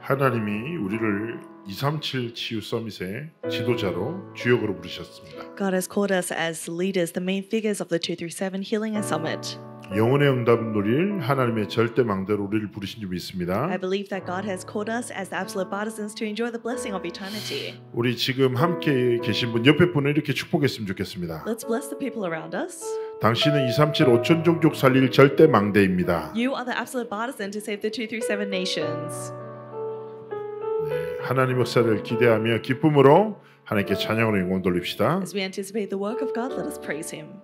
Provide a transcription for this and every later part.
하나님이 우리를 237 치유 서밋의 지도자로 주역으로 부르셨습니다. God has called us as leaders, the main figures of the 237 Healing and Summit. 영혼의 응답을 누릴 하나님의 절대 망대로 우리를 부르신 줄 믿습니다. I believe that God has called us as the absolute partisans to enjoy the blessing of eternity. 우리 지금 함께 계신 분 옆에 분을 이렇게 축복했으면 좋겠습니다. Let's bless the people around us. 당신은 237 5천 종족 살릴 절대 망대입니다. You are the absolute partisan to save the 237 nations. 하나님 역사를 기대하며 기쁨으로 하나님께 찬양으로 영광 돌립시다. As we anticipate the work of God, let us praise Him.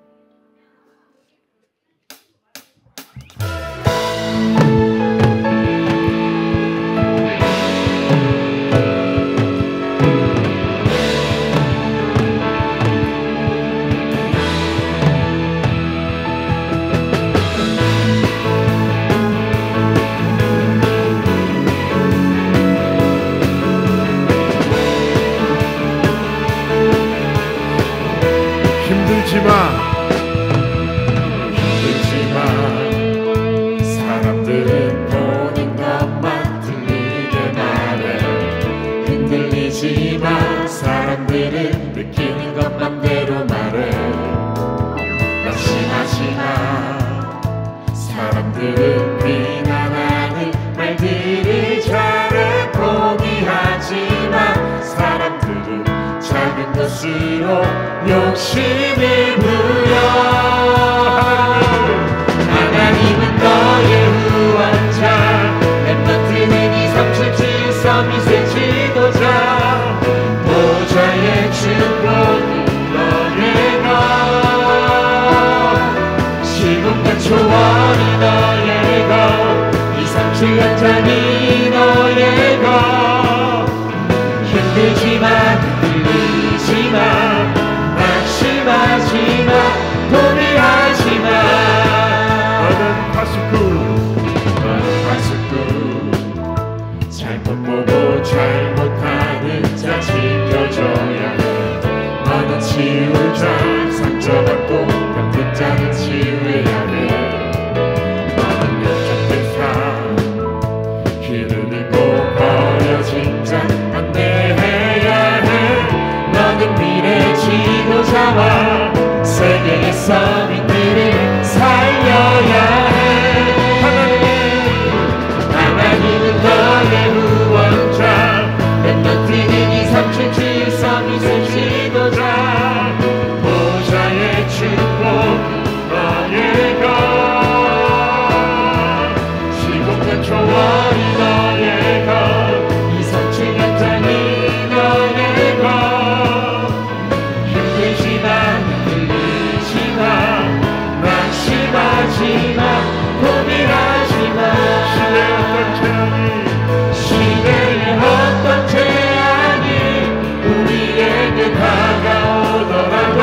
힘들지만 사람들은 모든 것만 들리게 말해. 흔들리지만 사람들은 느끼는 것만대로 말해. 낙심하지만 사람들은 비난하는 말들을 잘해. 포기하지만 사람들은 작은 것으로 욕심을 부려. 하나님은 너의 후원자, 렘넌트는 237 서밋의 지도자. 보좌의 축복은 너의 것, 시공간 초월이 너의 것, 237 연장이 너의 것. 힘들지만 흔들리지만 낙심하지마, 포기하지마. 너는 파수꾼 잘못 보고 잘못하는 자 지켜줘야 해. 너는 치유자, 상처받고 병든 자는 치유해야 해. 너는 약한 사, 기르고 버려진 자 안내해야 해. 너는 미래 지도자와 세계의 서민들을 살려야 해. 하나님은 너의 후원자, 렘넌트는 237 서밋의 지도자. 보좌의 축복 너의 것, 시공간 초월이 너의 것, 237 연장이 너의 것. 힘들지만 흔들리지만 낙심하지마, 포기하지마. 시대의 어떤 재앙이 우리에게 다가오더라도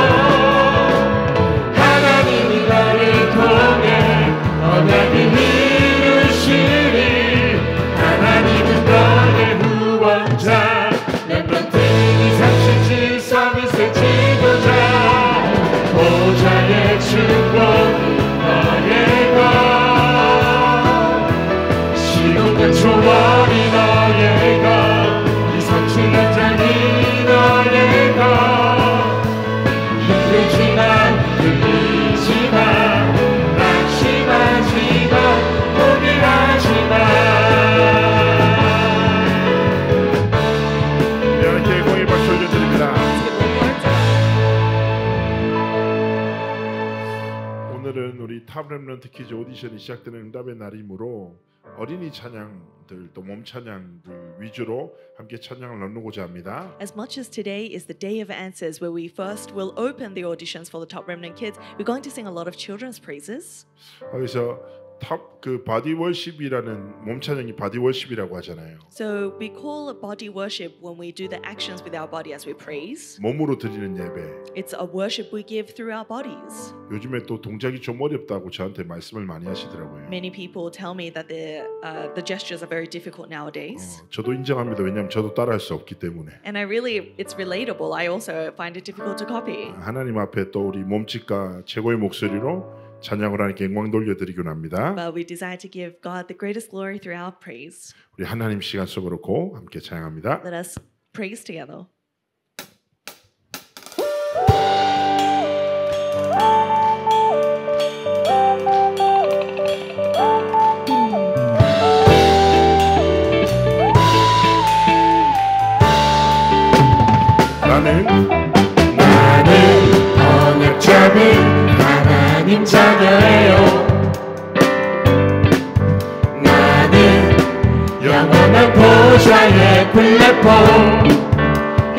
하나님이 너를 통해 언약을 이루시리. 하나님은 너의 후원자, 렘넌트 237 서밋의 지도자. 보좌의 축복 너의 것, 시공간 초월이 너의 것, 237 연장이 너의 것. 힘들지만 흔들리지만 낙심하지마, 포기하지마. 여러분께 공의 박수 올려드립니다. 오늘은 우리 탑 렘넌트 키즈 오디션이 시작되는 응답의 날이므로 어린이 찬양들 또 몸 찬양들 위주로 함께 찬양을 나누고자 합니다. As much as today is the day of answers where we first will open the auditions for the Top Remnant Kids, we're going to sing a lot of children's praises. 그래서 탑 그 바디 월십이라는 몸 찬양이 바디 월십이라고 하잖아요. So we call it body worship when we do the actions with our body as we praise. 몸으로 드리는 예배. It's a worship we give through our bodies. 요즘에 또 동작이 좀 어렵다고 저한테 말씀을 많이 하시더라고요. Many people tell me that the gestures are very difficult nowadays. 저도 인정합니다. 왜냐하면 저도 따라할 수 없기 때문에. And it's relatable. I also find it difficult to copy. 하나님 앞에 또 우리 몸짓과 최고의 목소리로 찬양으로 하나님께 영광 돌려드리곤 합니다. but we desire to give God the greatest glory through our praise. 우리 하나님 시간 속으로 고 함께 찬양합니다. Let us praise together. 나는 언약 잡은 하나님 자녀예요. 나는 영원한 보좌의 플랫폼.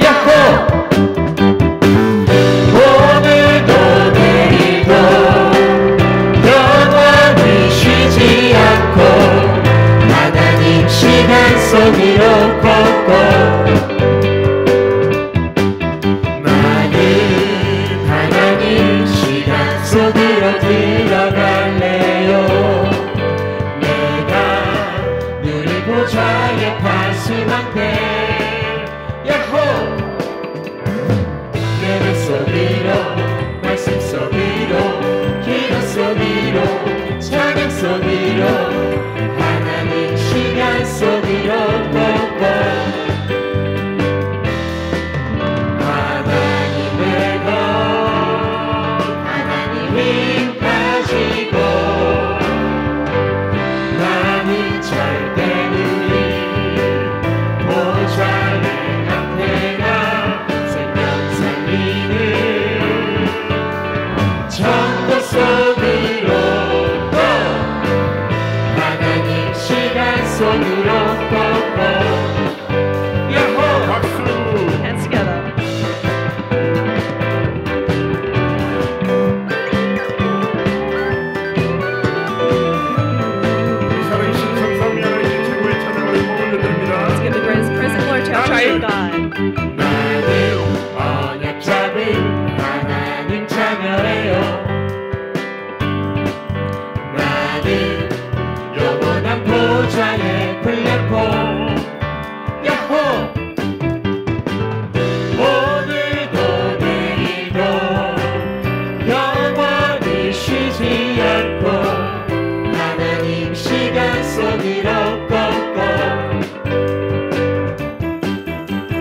야호! 오늘도 내일도 영원히 쉬지 않고 하나님 시간 속으로 걷고 속으로 들어갈래요. 내가 누리 보좌에 파수망대 야호! 예배 속으로 말씀 속으로 기도 속으로 찬양 속으로 하나님 시간 속으로 걷고 Hands together. Let's give the greatest praise and glory to our triune God. 나는 언약 잡은 하나님 자녀예요. 나는 영원한 보좌의 플랫폼. 야호! 오늘도 내일도 영원히 쉬지 않고 하나님 시간 속으로 걷고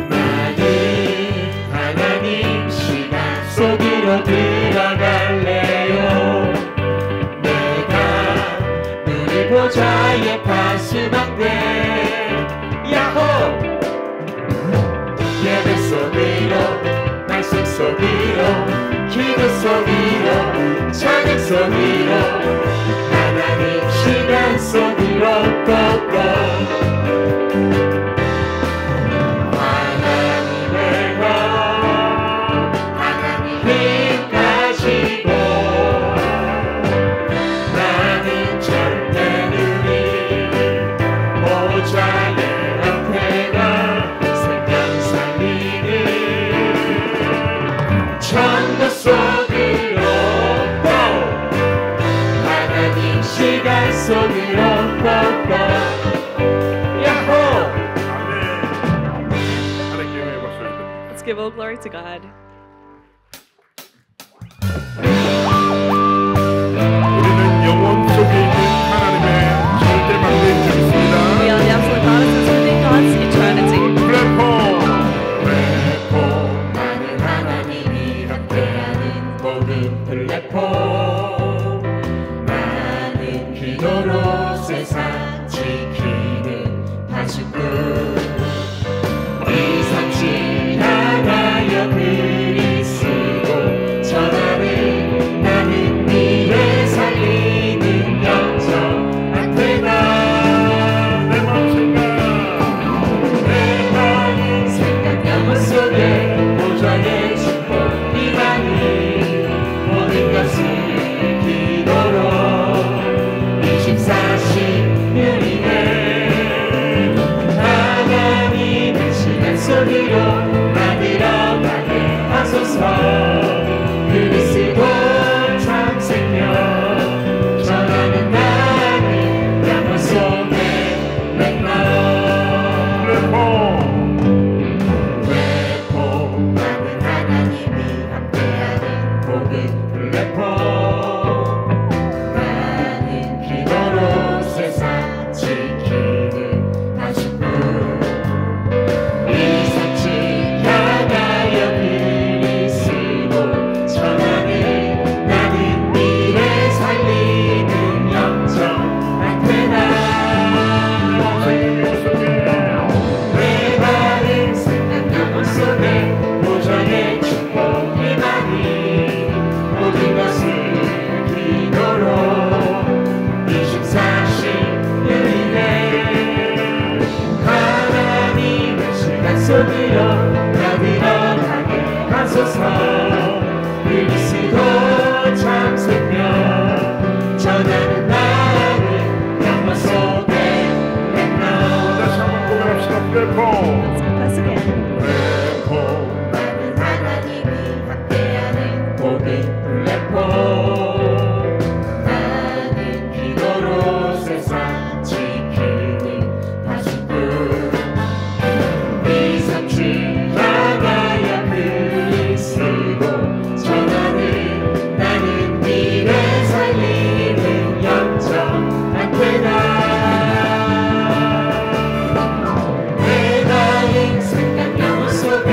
나는 하나님 시간 속으로 들어갈래요. 내가 누리 보좌의 파수망대 야호! 예배 속으로 말씀 속으로 기도 속으로 찬양 속으로 하나님 시간 속으로 걷고 하나님의 것 하나님 힘 가지고 나는 절대 누리 보좌의 앞에가 생명 살리는 천국 속으로 하나님 시간 속으로 걷고 야호! 하나님께 영광의 박수를 드립니다. Let's give all glory to God. 우리는 영원 속에 있는 하나님의 절대 망대인 줄 We 믿습니다. are the absolute goddesses within God's eternity. 플랫폼 많은 하나님이 함께하는 복음 플랫폼 많은 기도로 세상 지키는 파수꾼 237 향하여 그 약속이여 나들어가게 하소서 그리스도 참 생명 전하는 나를 영원 속에 냈나 다시 한번 고백합시다. 플랫폼 Once again. 플랫폼 많은 하나님이 함께하는 복음 플랫폼 많은 기도로 세상 지키는 다수꾼 미삼칠 나가야 그리스도 전하는 나는 미래 살리는 영적 안테나 내 나의 생각 영혼 속에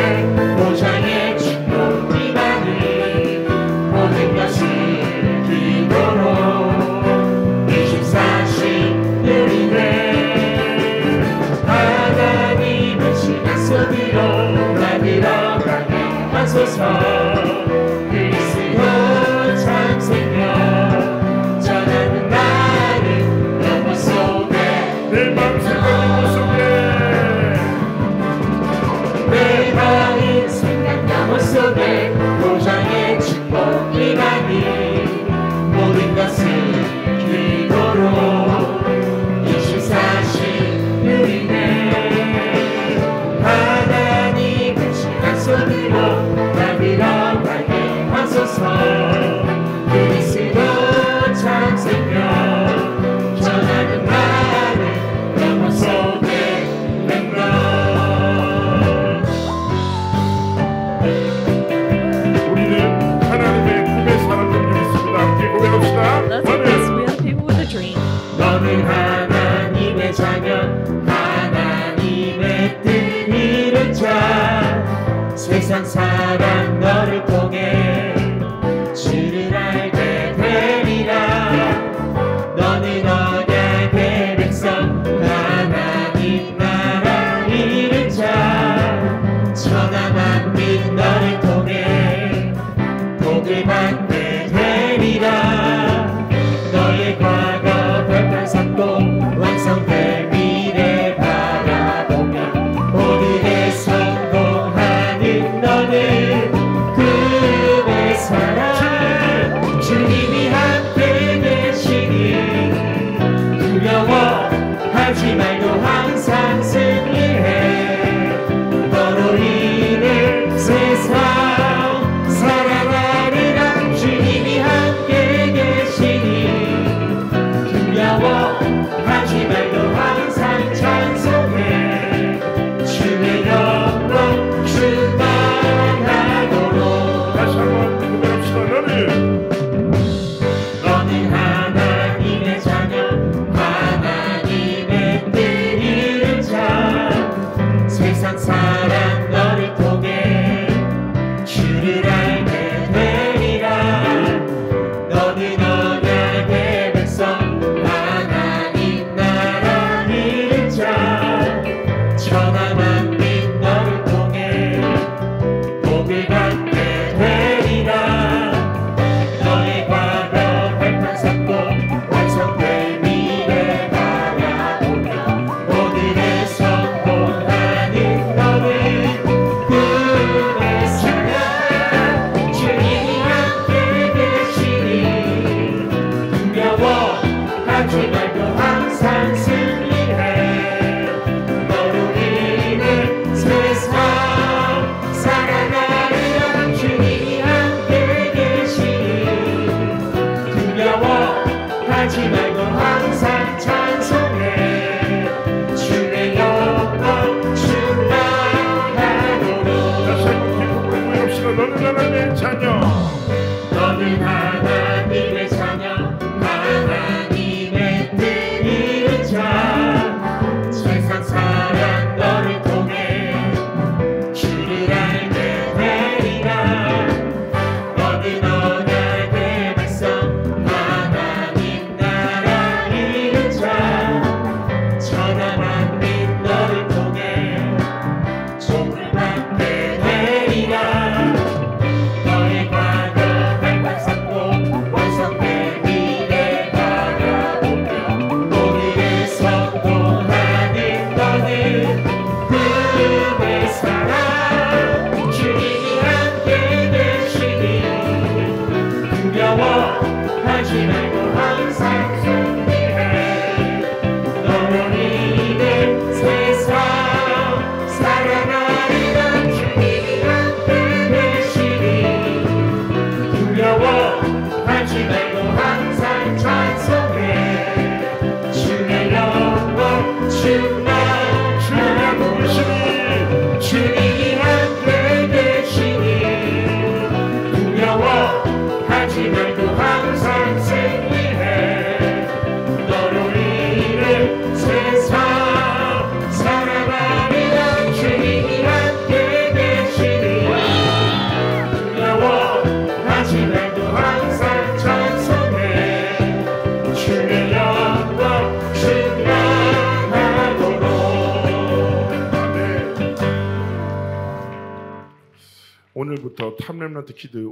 오늘부터 탑 렘넌트 키드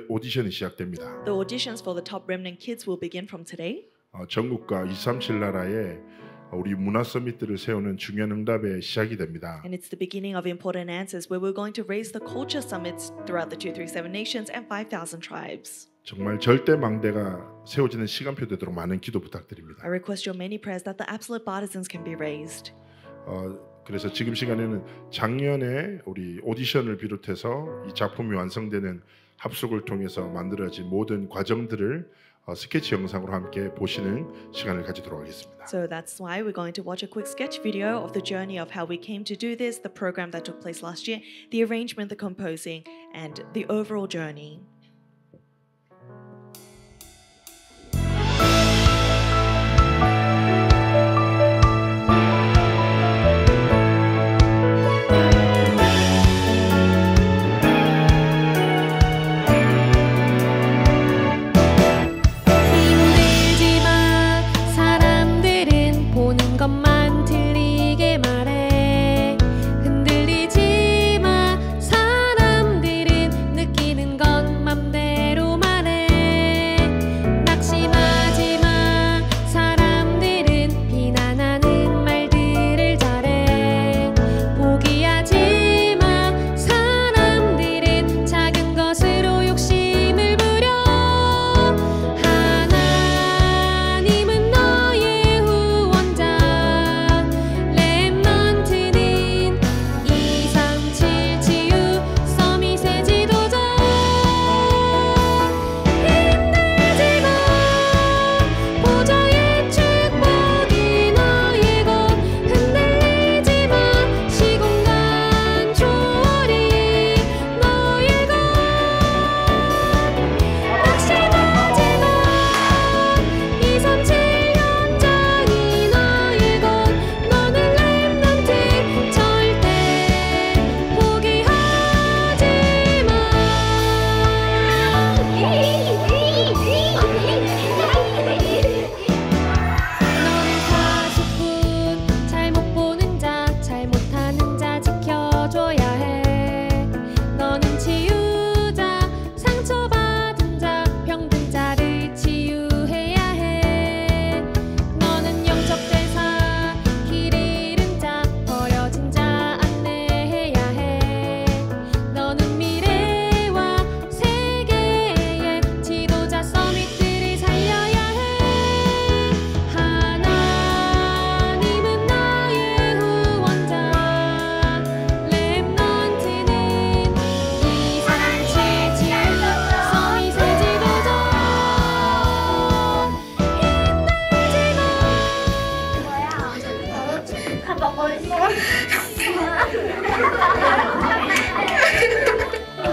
오디션이 시작됩니다. The auditions for the Top Remnant Kids will begin from today. 전국과 237 나라에 우리 문화 서밋들을 세우는 중요한 응답의 시작이 됩니다. And it's the beginning of important answers where we're going to raise the culture summits throughout the 237 nations and 5,000 tribes. 정말 절대 망대가 세워지는 시간표 되도록 많은 기도 부탁드립니다. I request your many prayers that the absolute partisans can be raised. 그래서 지금 시간에는 작년에 우리 오디션을 비롯해서 이 작품이 완성되는 합숙을 통해서 만들어진 모든 과정들을 스케치 영상으로 함께 보시는 시간을 가지도록 하겠습니다. So that's why we're going to watch a quick sketch video of the journey of how we came to do this, the program that took place last year, the arrangement, the composing, and the overall journey.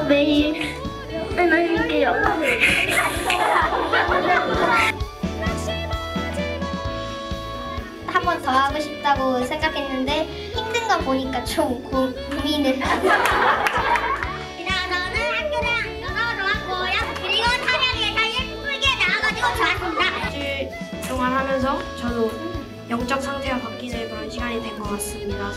매일 하나님께요. 한 번 더 하고 싶다고 생각했는데 힘든 거 보니까 좀 고민을 하고. 저는 학교랑 너무 좋았고요. 그리고 찬양에서 예쁘게 나와가지고 좋았습니다. 일주일 동안 하면서 저도 영적 상태가 바뀌는 그런 시간이 된 것 같습니다.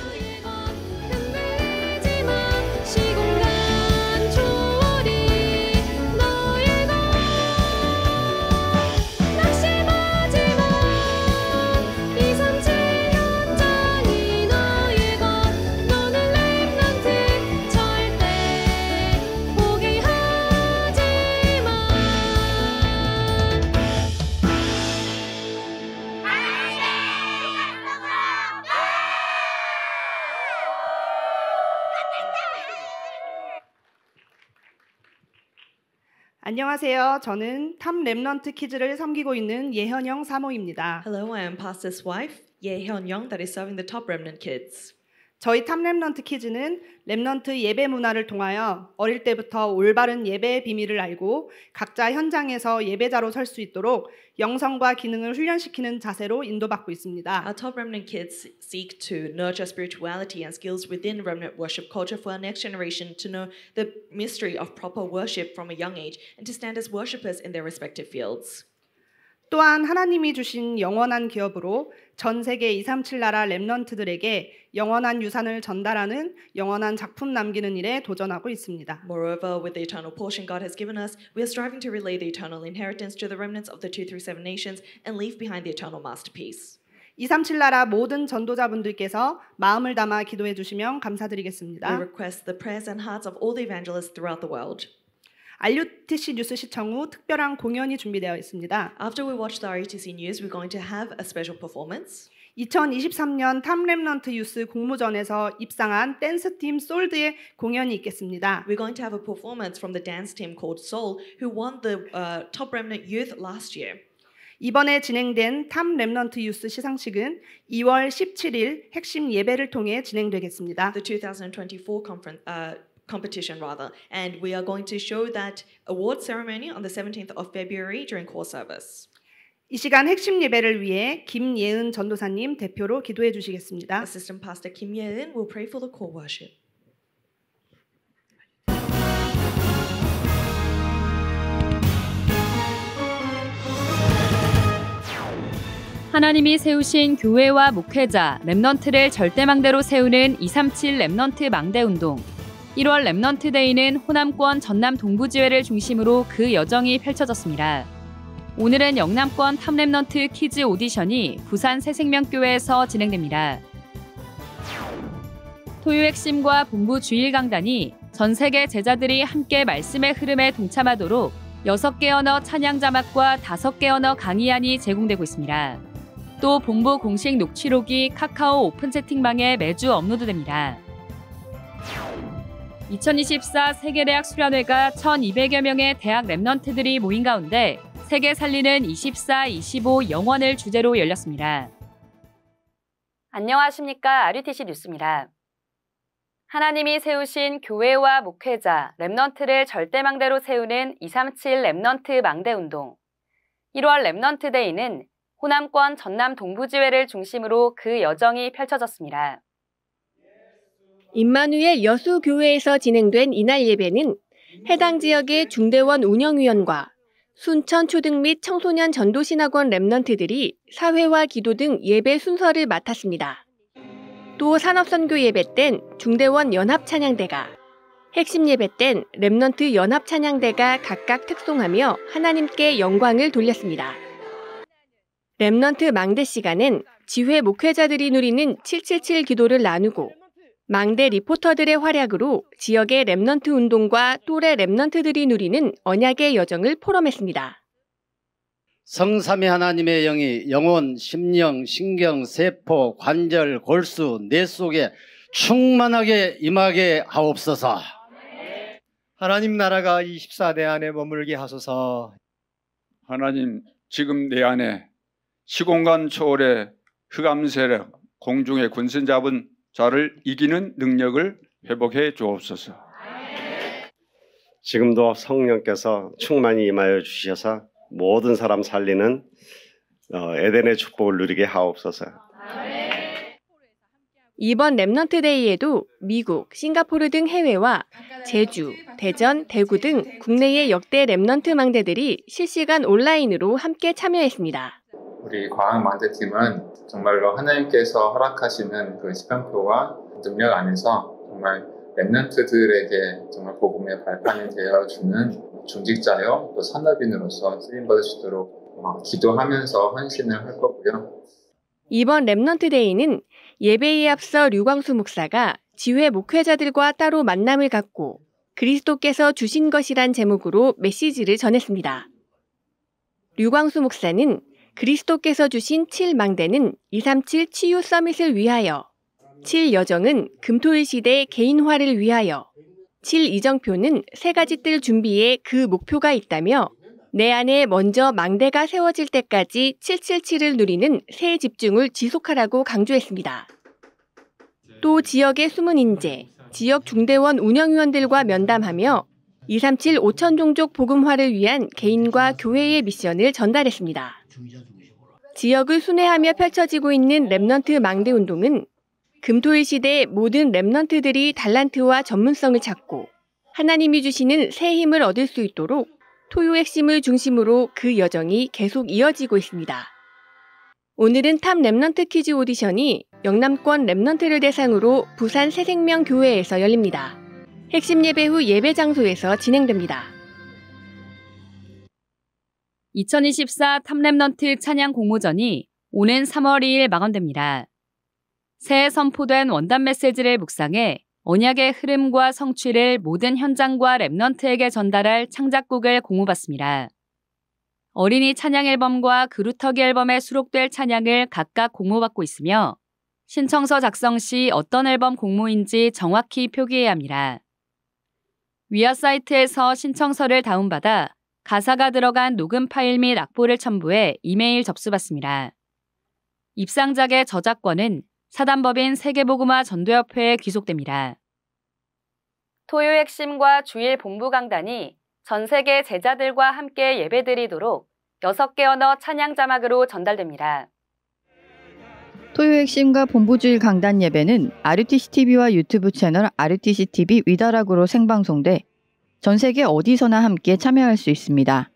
안녕하세요. 저는 탑 렘넌트 키즈를 섬기고 있는 예현영 사모입니다. Hello, I am pastor's wife, Ye Hyun-young, that is serving the Top Remnant Kids. 저희 탑 렘넌트 키즈는 렘넌트 예배 문화를 통하여 어릴 때부터 올바른 예배의 비밀을 알고 각자 현장에서 예배자로 설 수 있도록 영성과 기능을 훈련시키는 자세로 인도받고 있습니다. Our Top Remnant Kids seek to nurture spirituality and skills within remnant worship culture for our next generation to know the mystery of proper worship from a young age and to stand as worshippers in their respective fields. 또한 하나님이 주신 영원한 기업으로 전 세계 237 나라 렘넌트들에게 영원한 유산을 전달하는 영원한 작품 남기는 일에 도전하고 있습니다. Moreover, with the eternal portion God has given us, we are striving to relay the eternal inheritance to the remnants of the 2 through 7 nations and leave behind the eternal masterpiece. 237 나라 모든 전도자분들께서 마음을 담아 기도해 주시면 We 감사드리겠습니다. request the prayers and hearts of all the evangelists throughout the world. RUTC 뉴스 시청 후 특별한 공연이 준비되어 있습니다. After we watch the RUTC news, we're going to have a special performance. 2023년 탑 렘넌트 유스 공모전에서 입상한 댄스팀 솔드의 공연이 있겠습니다. We're going to have a performance from the dance team called Soul, who won the Top Remnant Youth last year. 이번에 진행된 탑 렘넌트 유스 시상식은 2월 17일 핵심 예배를 통해 진행되겠습니다. The 2024 competition rather, and we are going to show that award ceremony on the 17th of February during core service. 이 시간 핵심 예배를 위해 김예은 전도사님 대표로 기도해 주시겠습니다. Assistant Pastor Kim Ye-eun will pray for the core worship. 하나님이 세우신 교회와 목회자, 렘넌트를 절대망대로 세우는 237 렘넌트 망대운동. 1월 렘넌트 데이는 호남권 전남 동부지회를 중심으로 그 여정이 펼쳐졌습니다. 오늘은 영남권 탑 렘넌트 키즈 오디션이 부산 새생명교회에서 진행됩니다. 토요 핵심과 본부 주일 강단이 전 세계 제자들이 함께 말씀의 흐름에 동참하도록 6개 언어 찬양 자막과 5개 언어 강의안이 제공되고 있습니다. 또 본부 공식 녹취록이 카카오 오픈 채팅방에 매주 업로드됩니다. 2024 세계대학 수련회가 1,200여 명의 대학 렘넌트들이 모인 가운데 세계 살리는 24, 25 영원을 주제로 열렸습니다. 안녕하십니까. RUTC 뉴스입니다. 하나님이 세우신 교회와 목회자, 렘넌트를 절대망대로 세우는 237 렘넌트 망대운동. 1월 렘넌트 데이는 호남권 전남 동부지회를 중심으로 그 여정이 펼쳐졌습니다. 임마누엘 여수교회에서 진행된 이날 예배는 해당 지역의 중대원 운영위원과 순천 초등 및 청소년 전도신학원 렘넌트들이 사회와 기도 등 예배 순서를 맡았습니다. 또 산업선교 예배 땐 중대원 연합찬양대가, 핵심 예배 땐 렘넌트 연합찬양대가 각각 특송하며 하나님께 영광을 돌렸습니다. 렘넌트 망대 시간엔 지회 목회자들이 누리는 777 기도를 나누고 망대 리포터들의 활약으로 지역의 렘넌트 운동과 또래 렘넌트들이 누리는 언약의 여정을 포럼했습니다. 성삼위 하나님의 영이 영혼, 심령, 신경, 세포, 관절, 골수, 뇌 속에 충만하게 임하게 하옵소서. 하나님 나라가 24대 안에 머물게 하소서. 하나님, 지금 내 안에 시공간 초월의 흑암 세력, 공중의 군신 잡은 자를 이기는 능력을 회복해 주옵소서. 지금도 성령께서 충만히 임하여 주셔서 모든 사람 살리는 에덴의 축복을 누리게 하옵소서. 이번 렘넌트 데이에도 미국, 싱가포르 등 해외와 제주, 대전, 대구 등 국내의 역대 렘넌트 망대들이 실시간 온라인으로 함께 참여했습니다. 우리 과학망대팀은 정말로 하나님께서 허락하시는 그 시간표와 능력 안에서 정말 렘넌트들에게 정말 복음의 발판이 되어주는 중직자요 또 산업인으로서 쓰임받을 수 있도록 기도하면서 헌신을 할 거고요. 이번 렘넌트 데이는 예배에 앞서 류광수 목사가 지회 목회자들과 따로 만남을 갖고 그리스도께서 주신 것이란 제목으로 메시지를 전했습니다. 류광수 목사는 그리스도께서 주신 7망대는 237 치유 서밋을 위하여, 7여정은 금토일 시대 개인화를 위하여, 7이정표는 3가지 뜰 준비에 그 목표가 있다며 내 안에 먼저 망대가 세워질 때까지 777을 누리는 새 집중을 지속하라고 강조했습니다. 또 지역의 숨은 인재, 지역 중대원 운영위원들과 면담하며 237 5천 종족 복음화를 위한 개인과 교회의 미션을 전달했습니다. 지역을 순회하며 펼쳐지고 있는 렘넌트 망대 운동은 금토일 시대의 모든 렘넌트들이 달란트와 전문성을 찾고 하나님이 주시는 새 힘을 얻을 수 있도록 토요 핵심을 중심으로 그 여정이 계속 이어지고 있습니다. 오늘은 탑 랩넌트 퀴즈 오디션이 영남권 랩넌트를 대상으로 부산 새생명교회에서 열립니다. 핵심 예배 후 예배 장소에서 진행됩니다. 2024 탑 랩넌트 찬양 공모전이 오는 3월 2일 마감됩니다. 새해 선포된 원단 메시지를 묵상해 언약의 흐름과 성취를 모든 현장과 랩넌트에게 전달할 창작곡을 공모받습니다. 어린이 찬양 앨범과 그루터기 앨범에 수록될 찬양을 각각 공모받고 있으며 신청서 작성 시 어떤 앨범 공모인지 정확히 표기해야 합니다. 위아 사이트에서 신청서를 다운받아 가사가 들어간 녹음 파일 및 악보를 첨부해 이메일 접수받습니다. 입상작의 저작권은 사단법인 세계복음화 전도협회에 귀속됩니다. 토요 핵심과 주일 본부 강단이 전 세계 제자들과 함께 예배드리도록 6개 언어 찬양 자막으로 전달됩니다. 토요 핵심과 본부주일 강단 예배는 RUTC TV와 유튜브 채널 RUTC TV 위다락으로 생방송돼 전 세계 어디서나 함께 참여할 수 있습니다.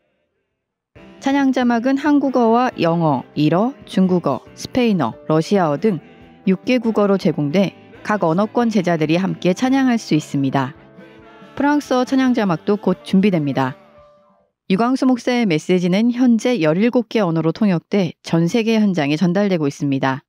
찬양 자막은 한국어와 영어, 일어, 중국어, 스페인어, 러시아어 등 6개 국어로 제공돼 각 언어권 제자들이 함께 찬양할 수 있습니다. 프랑스어 찬양 자막도 곧 준비됩니다. 유광수 목사의 메시지는 현재 17개 언어로 통역돼 전 세계 현장에 전달되고 있습니다.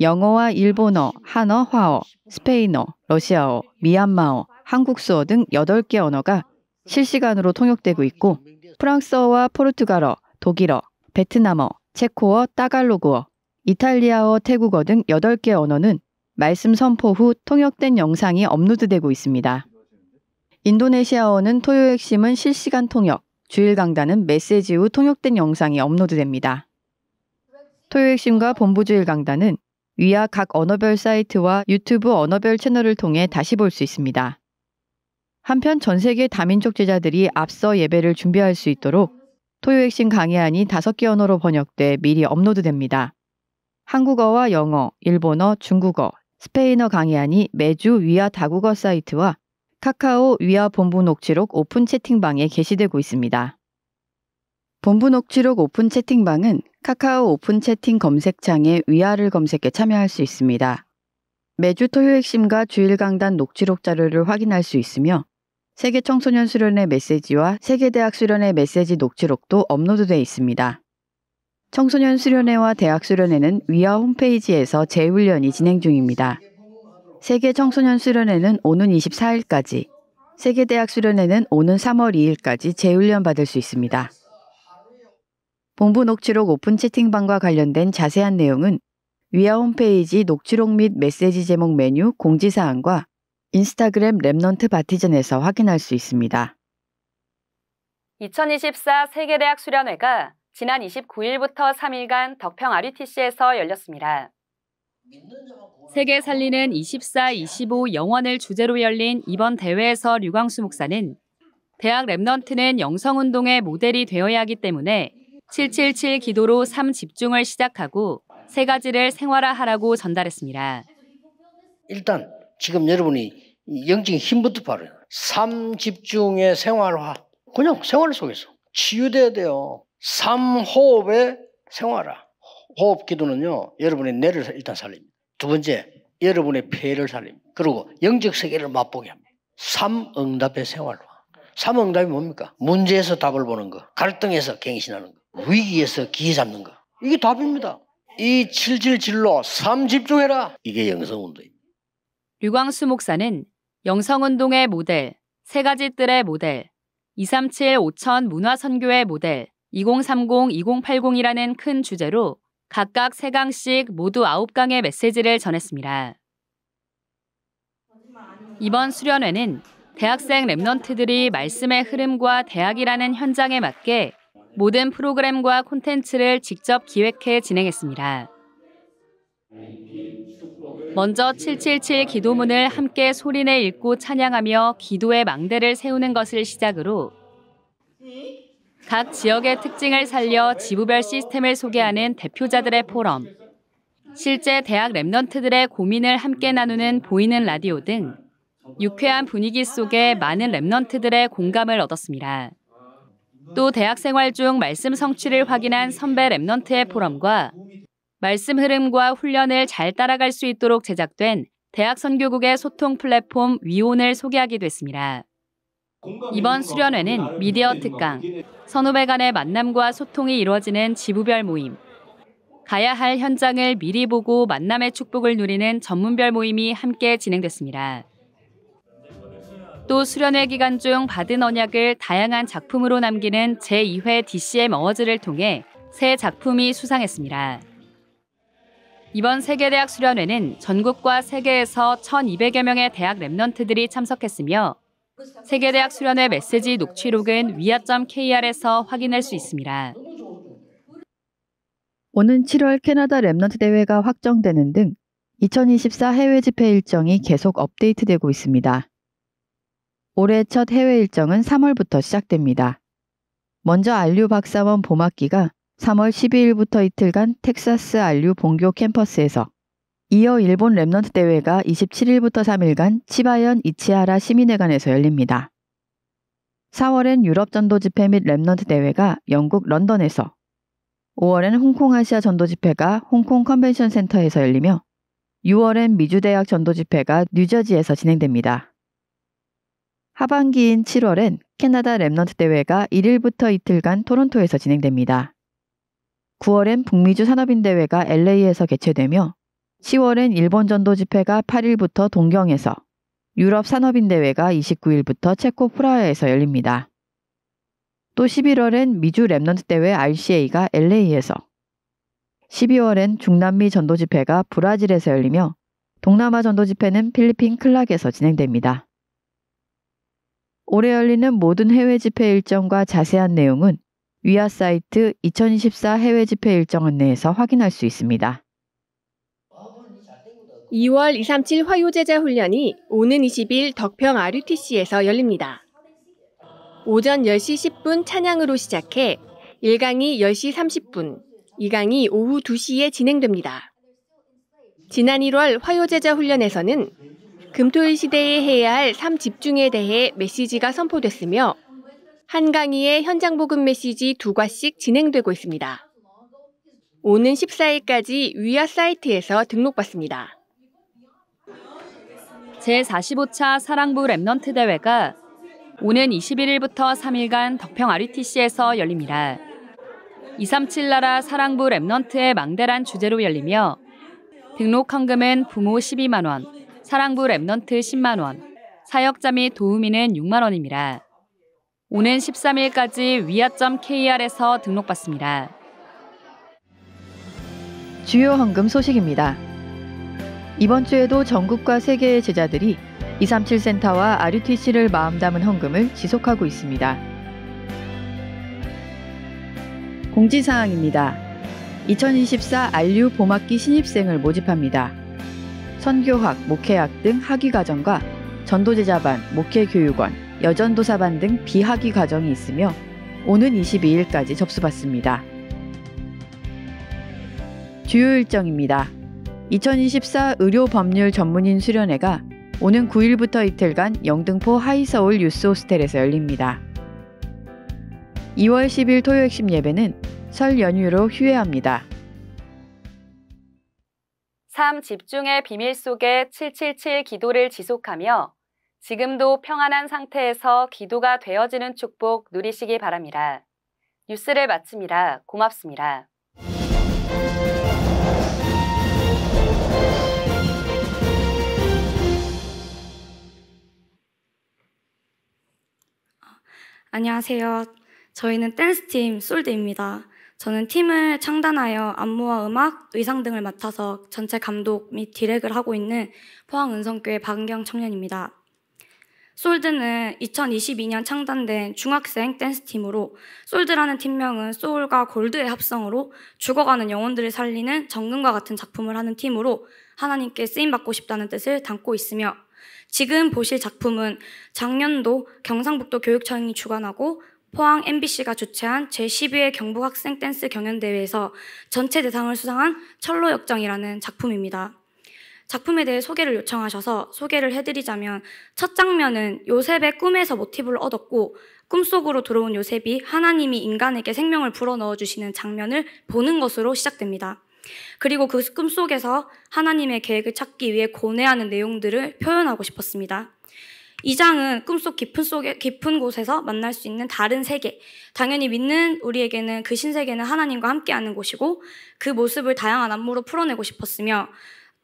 영어와 일본어, 한어, 화어, 스페인어, 러시아어, 미얀마어, 한국수어 등 8개 언어가 실시간으로 통역되고 있고 프랑스어와 포르투갈어, 독일어, 베트남어, 체코어, 따갈로그어, 이탈리아어, 태국어 등 8개 언어는 말씀 선포 후 통역된 영상이 업로드되고 있습니다. 인도네시아어는 토요 핵심은 실시간 통역, 주일 강단은 메시지 후 통역된 영상이 업로드됩니다. 토요 핵심과 본부주일 강단은 위아 각 언어별 사이트와 유튜브 언어별 채널을 통해 다시 볼 수 있습니다. 한편 전 세계 다민족 제자들이 앞서 예배를 준비할 수 있도록 토요 핵심 강의안이 5개 언어로 번역돼 미리 업로드됩니다. 한국어와 영어, 일본어, 중국어, 스페인어 강의안이 매주 위아 다국어 사이트와 카카오 위아 본부 녹취록 오픈 채팅방에 게시되고 있습니다. 본부 녹취록 오픈 채팅방은 카카오 오픈 채팅 검색창에 위아를 검색해 참여할 수 있습니다. 매주 토요 핵심과 주일 강단 녹취록 자료를 확인할 수 있으며 세계 청소년 수련회 메시지와 세계대학 수련회 메시지 녹취록도 업로드되어 있습니다. 청소년 수련회와 대학 수련회는 위아 홈페이지에서 재훈련이 진행 중입니다. 세계 청소년 수련회는 오는 24일까지, 세계대학 수련회는 오는 3월 2일까지 재훈련 받을 수 있습니다. 본부 녹취록 오픈 채팅방과 관련된 자세한 내용은 위아 홈페이지 녹취록 및 메시지 제목 메뉴 공지사항과 인스타그램 랩넌트 바티즌에서 확인할 수 있습니다. 2024 세계대학 수련회가 지난 29일부터 3일간 덕평 RUTC에서 열렸습니다. 세계 살리는 24, 25 영원을 주제로 열린 이번 대회에서 류광수 목사는 대학 랩넌트는 영성운동의 모델이 되어야 하기 때문에 777 기도로 삶 집중을 시작하고 3가지를 생활화하라고 전달했습니다. 일단 지금 여러분이 영적인 힘부터 바로요. 삶 집중의 생활화. 그냥 생활 속에서 치유돼야 돼요. 삶 호흡의 생활화. 호흡 기도는요. 여러분의 뇌를 일단 살립니다. 두 번째, 여러분의 폐를 살립니다. 그리고 영적 세계를 맛보게 합니다. 삶 응답의 생활화. 삶 응답이 뭡니까? 문제에서 답을 보는 거. 갈등에서 갱신하는 거. 위기에서 기회 잡는 거. 이게 답입니다. 이 777로 삶 집중해라. 이게 영성운동입니다. 류광수 목사는 영성운동의 모델, 3가지 뜰의 모델, 237 5천 문화선교의 모델, 2030, 2080이라는 큰 주제로 각각 3강씩 모두 9강의 메시지를 전했습니다. 이번 수련회는 대학생 랩넌트들이 말씀의 흐름과 대학이라는 현장에 맞게 모든 프로그램과 콘텐츠를 직접 기획해 진행했습니다. 먼저 777 기도문을 함께 소리내 읽고 찬양하며 기도의 망대를 세우는 것을 시작으로 각 지역의 특징을 살려 지부별 시스템을 소개하는 대표자들의 포럼, 실제 대학 랩넌트들의 고민을 함께 나누는 보이는 라디오 등 유쾌한 분위기 속에 많은 랩넌트들의 공감을 얻었습니다. 또 대학 생활 중 말씀 성취를 확인한 선배 랩넌트의 포럼과 말씀 흐름과 훈련을 잘 따라갈 수 있도록 제작된 대학 선교국의 소통 플랫폼 위온을 소개하기도 했습니다. 이번 수련회는 미디어 특강, 선후배 간의 만남과 소통이 이루어지는 지부별 모임, 가야 할 현장을 미리 보고 만남의 축복을 누리는 전문별 모임이 함께 진행됐습니다. 또 수련회 기간 중 받은 언약을 다양한 작품으로 남기는 제2회 DCM 어워즈를 통해 새 작품이 수상했습니다. 이번 세계대학 수련회는 전국과 세계에서 1,200여 명의 대학 랩넌트들이 참석했으며 세계대학 수련회 메시지 녹취록은 위아.kr에서 확인할 수 있습니다. 오는 7월 캐나다 랩넌트 대회가 확정되는 등 2024 해외 집회 일정이 계속 업데이트되고 있습니다. 올해 첫 해외 일정은 3월부터 시작됩니다. 먼저 안류 박사원 봄학기가 3월 12일부터 이틀간 텍사스 안류 본교 캠퍼스에서, 이어 일본 랩넌트 대회가 27일부터 3일간 치바현 이치하라 시민회관에서 열립니다. 4월엔 유럽 전도 집회 및 랩넌트 대회가 영국 런던에서, 5월엔 홍콩 아시아 전도 집회가 홍콩 컨벤션 센터에서 열리며 6월엔 미주 대학 전도 집회가 뉴저지에서 진행됩니다. 하반기인 7월엔 캐나다 랩넌트 대회가 1일부터 이틀간 토론토에서 진행됩니다. 9월엔 북미주 산업인 대회가 LA에서 개최되며 10월엔 일본 전도 집회가 8일부터 동경에서, 유럽 산업인 대회가 29일부터 체코 프라하에서 열립니다. 또 11월엔 미주 랩넌트 대회 RCA가 LA에서, 12월엔 중남미 전도 집회가 브라질에서 열리며 동남아 전도 집회는 필리핀 클락에서 진행됩니다. 올해 열리는 모든 해외 집회 일정과 자세한 내용은 위아 사이트 2024 해외 집회 일정 안내에서 확인할 수 있습니다. 2월 237 화요제자 훈련이 오는 20일 덕평 RUTC에서 열립니다. 오전 10시 10분 찬양으로 시작해 1강이 10시 30분, 2강이 오후 2시에 진행됩니다. 지난 1월 화요제자 훈련에서는 금토일 시대에 해야 할 3집중에 대해 메시지가 선포됐으며 한 강의에 현장 복음 메시지 2과씩 진행되고 있습니다. 오는 14일까지 위아 사이트에서 등록받습니다. 제45차 사랑부 랩넌트 대회가 오는 21일부터 3일간 덕평 RUTC에서 열립니다. 237 나라 사랑부 랩넌트의 망대란 주제로 열리며 등록 헌금은 부모 12만 원, 사랑부 랩넌트 10만 원, 사역자 및 도우미는 6만 원입니다. 오는 13일까지 위아.kr에서 등록받습니다. 주요 헌금 소식입니다. 이번 주에도 전국과 세계의 제자들이 237 센터와 RUTC를 마음 담은 헌금을 지속하고 있습니다. 공지사항입니다. 2024 안류 봄학기 신입생을 모집합니다. 선교학, 목회학 등 학위과정과 전도제자반, 목회교육원, 여전도사반 등 비학위 과정이 있으며 오는 22일까지 접수받습니다. 주요 일정입니다. 2024 의료법률 전문인 수련회가 오는 9일부터 이틀간 영등포 하이서울 유스호스텔에서 열립니다. 2월 10일 토요 핵심 예배는 설 연휴로 휴회합니다. 삶 집중의 비밀 속에 777 기도를 지속하며 지금도 평안한 상태에서 기도가 되어지는 축복 누리시기 바랍니다. 뉴스를 마칩니다. 고맙습니다. 안녕하세요. 저희는 댄스팀 솔드입니다. 저는 팀을 창단하여 안무와 음악, 의상 등을 맡아서 전체 감독 및 디렉을 하고 있는 포항은성교회 박은경 청년입니다. 솔드는 2022년 창단된 중학생 댄스팀으로 솔드라는 팀명은 소울과 골드의 합성으로 죽어가는 영혼들을 살리는 정금과 같은 작품을 하는 팀으로 하나님께 쓰임받고 싶다는 뜻을 담고 있으며 지금 보실 작품은 작년도 경상북도 교육청이 주관하고 포항 MBC가 주최한 제12회 경북학생 댄스 경연대회에서 전체 대상을 수상한 철로역정이라는 작품입니다. 작품에 대해 소개를 요청하셔서 소개를 해드리자면 첫 장면은 요셉의 꿈에서 모티브를 얻었고 꿈속으로 들어온 요셉이 하나님이 인간에게 생명을 불어넣어 주시는 장면을 보는 것으로 시작됩니다. 그리고 그 꿈속에서 하나님의 계획을 찾기 위해 고뇌하는 내용들을 표현하고 싶었습니다. 이 장은 꿈속 깊은 곳에서 만날 수 있는 다른 세계, 당연히 믿는 우리에게는 그 신세계는 하나님과 함께하는 곳이고 그 모습을 다양한 안무로 풀어내고 싶었으며,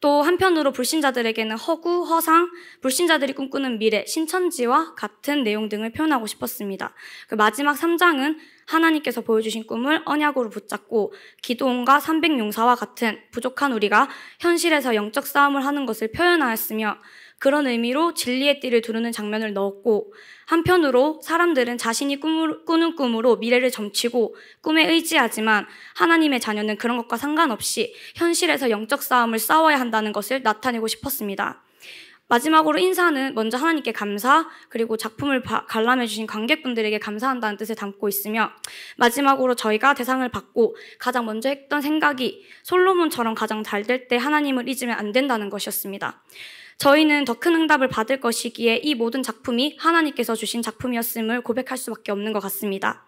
또 한편으로 불신자들에게는 허구, 허상, 불신자들이 꿈꾸는 미래, 신천지와 같은 내용 등을 표현하고 싶었습니다. 그 마지막 3장은 하나님께서 보여주신 꿈을 언약으로 붙잡고 기도원과 300용사와 같은 부족한 우리가 현실에서 영적 싸움을 하는 것을 표현하였으며, 그런 의미로 진리의 띠를 두르는 장면을 넣었고, 한편으로 사람들은 자신이 꾸는 꿈으로 미래를 점치고 꿈에 의지하지만 하나님의 자녀는 그런 것과 상관없이 현실에서 영적 싸움을 싸워야 한다는 것을 나타내고 싶었습니다. 마지막으로 인사는 먼저 하나님께 감사, 그리고 작품을 관람해 주신 관객분들에게 감사한다는 뜻을 담고 있으며, 마지막으로 저희가 대상을 받고 가장 먼저 했던 생각이 솔로몬처럼 가장 잘 될 때 하나님을 잊으면 안 된다는 것이었습니다. 저희는 더 큰 응답을 받을 것이기에 이 모든 작품이 하나님께서 주신 작품이었음을 고백할 수밖에 없는 것 같습니다.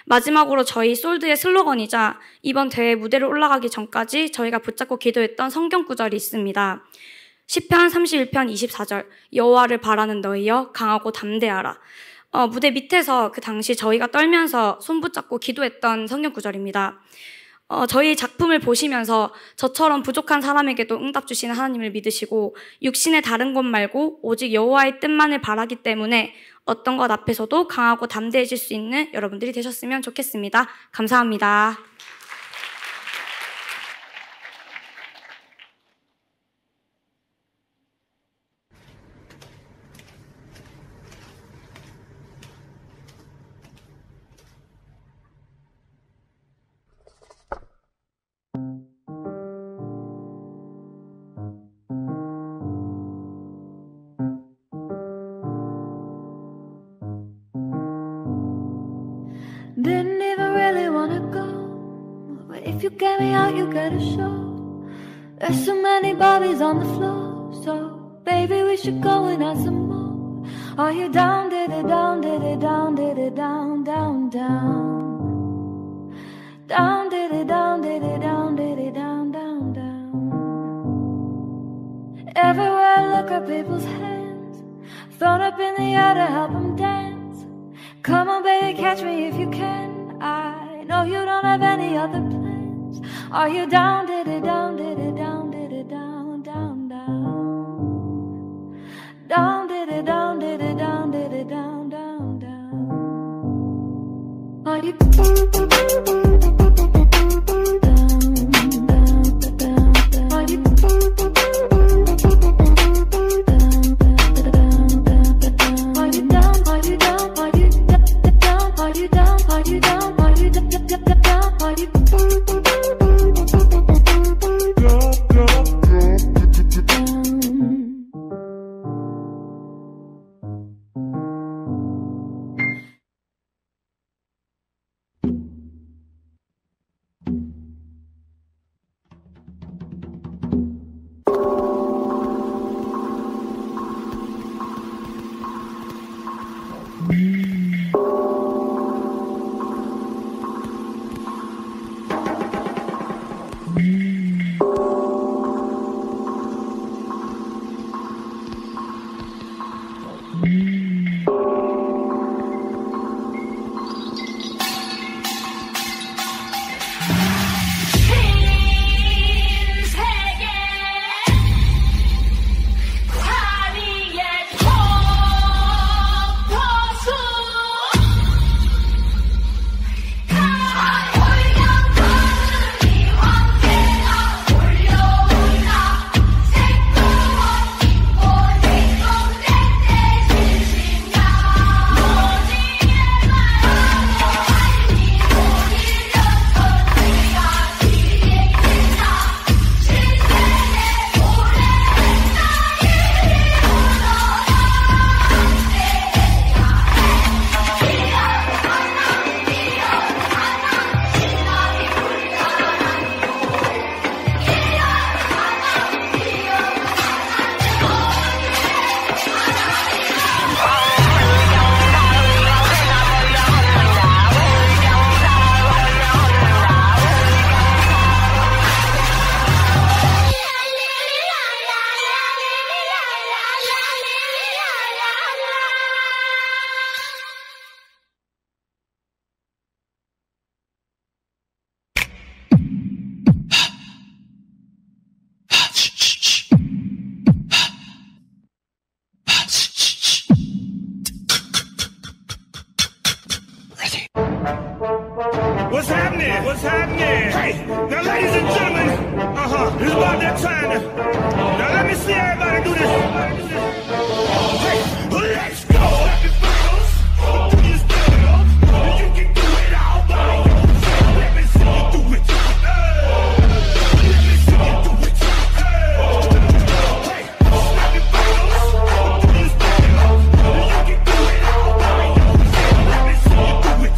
마지막으로 저희 솔드의 슬로건이자 이번 대회 무대를 올라가기 전까지 저희가 붙잡고 기도했던 성경 구절이 있습니다. 시편 31편 24절, 여호와를 바라는 너희여 강하고 담대하라. 무대 밑에서 그 당시 저희가 떨면서 손 붙잡고 기도했던 성경 구절입니다. 저희 작품을 보시면서 저처럼 부족한 사람에게도 응답 주시는 하나님을 믿으시고 육신의 다른 것 말고 오직 여호와의 뜻만을 바라기 때문에 어떤 것 앞에서도 강하고 담대해질 수 있는 여러분들이 되셨으면 좋겠습니다. 감사합니다. Didn't even really wanna go, but if you get me out, you gotta show. There's so many bodies on the floor, so baby, we should go and have some more. Are you down, did it down, did it down, did it down, down, down? Down, did it down, did it down, did it down, down, down? Everywhere I look at people's hands, thrown up in the air to help them dance. Come on, baby, catch me if you can. I know you don't have any other plans. Are you down, did it down, did it down, did it down, down, down? Down, did it down, did it down, did it down, down, down? Are you down, down, down, down? Are you Go, go. What's happening? What's happening? Hey, now ladies and gentlemen, it's about that time. Now let me see everybody do this. Hey, let's go. Do you still? You can do it all by yourself. Let me see you do it. Let me see you do it. Hey, snap your fingers. Do you still? You can do it all by yourself. Let me see you do it.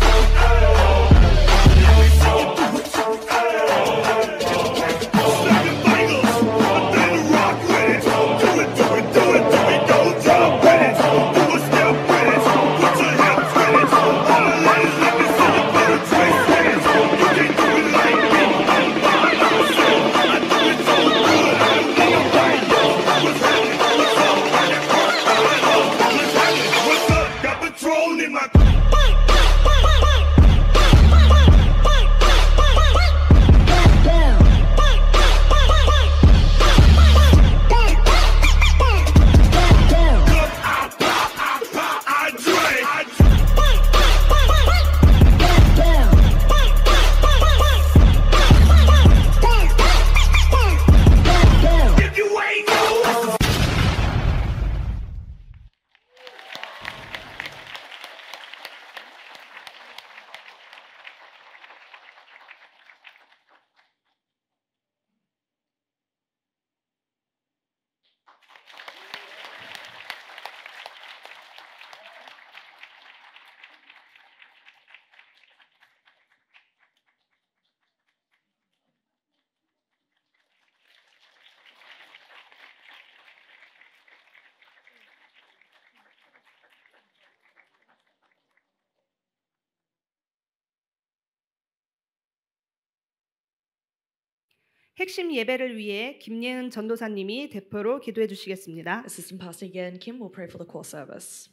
핵심 예배를 위해 김예은 전도사님이 대표로 기도해 주시겠습니다. Assistant Pastor Yeun Kim will pray for the core service.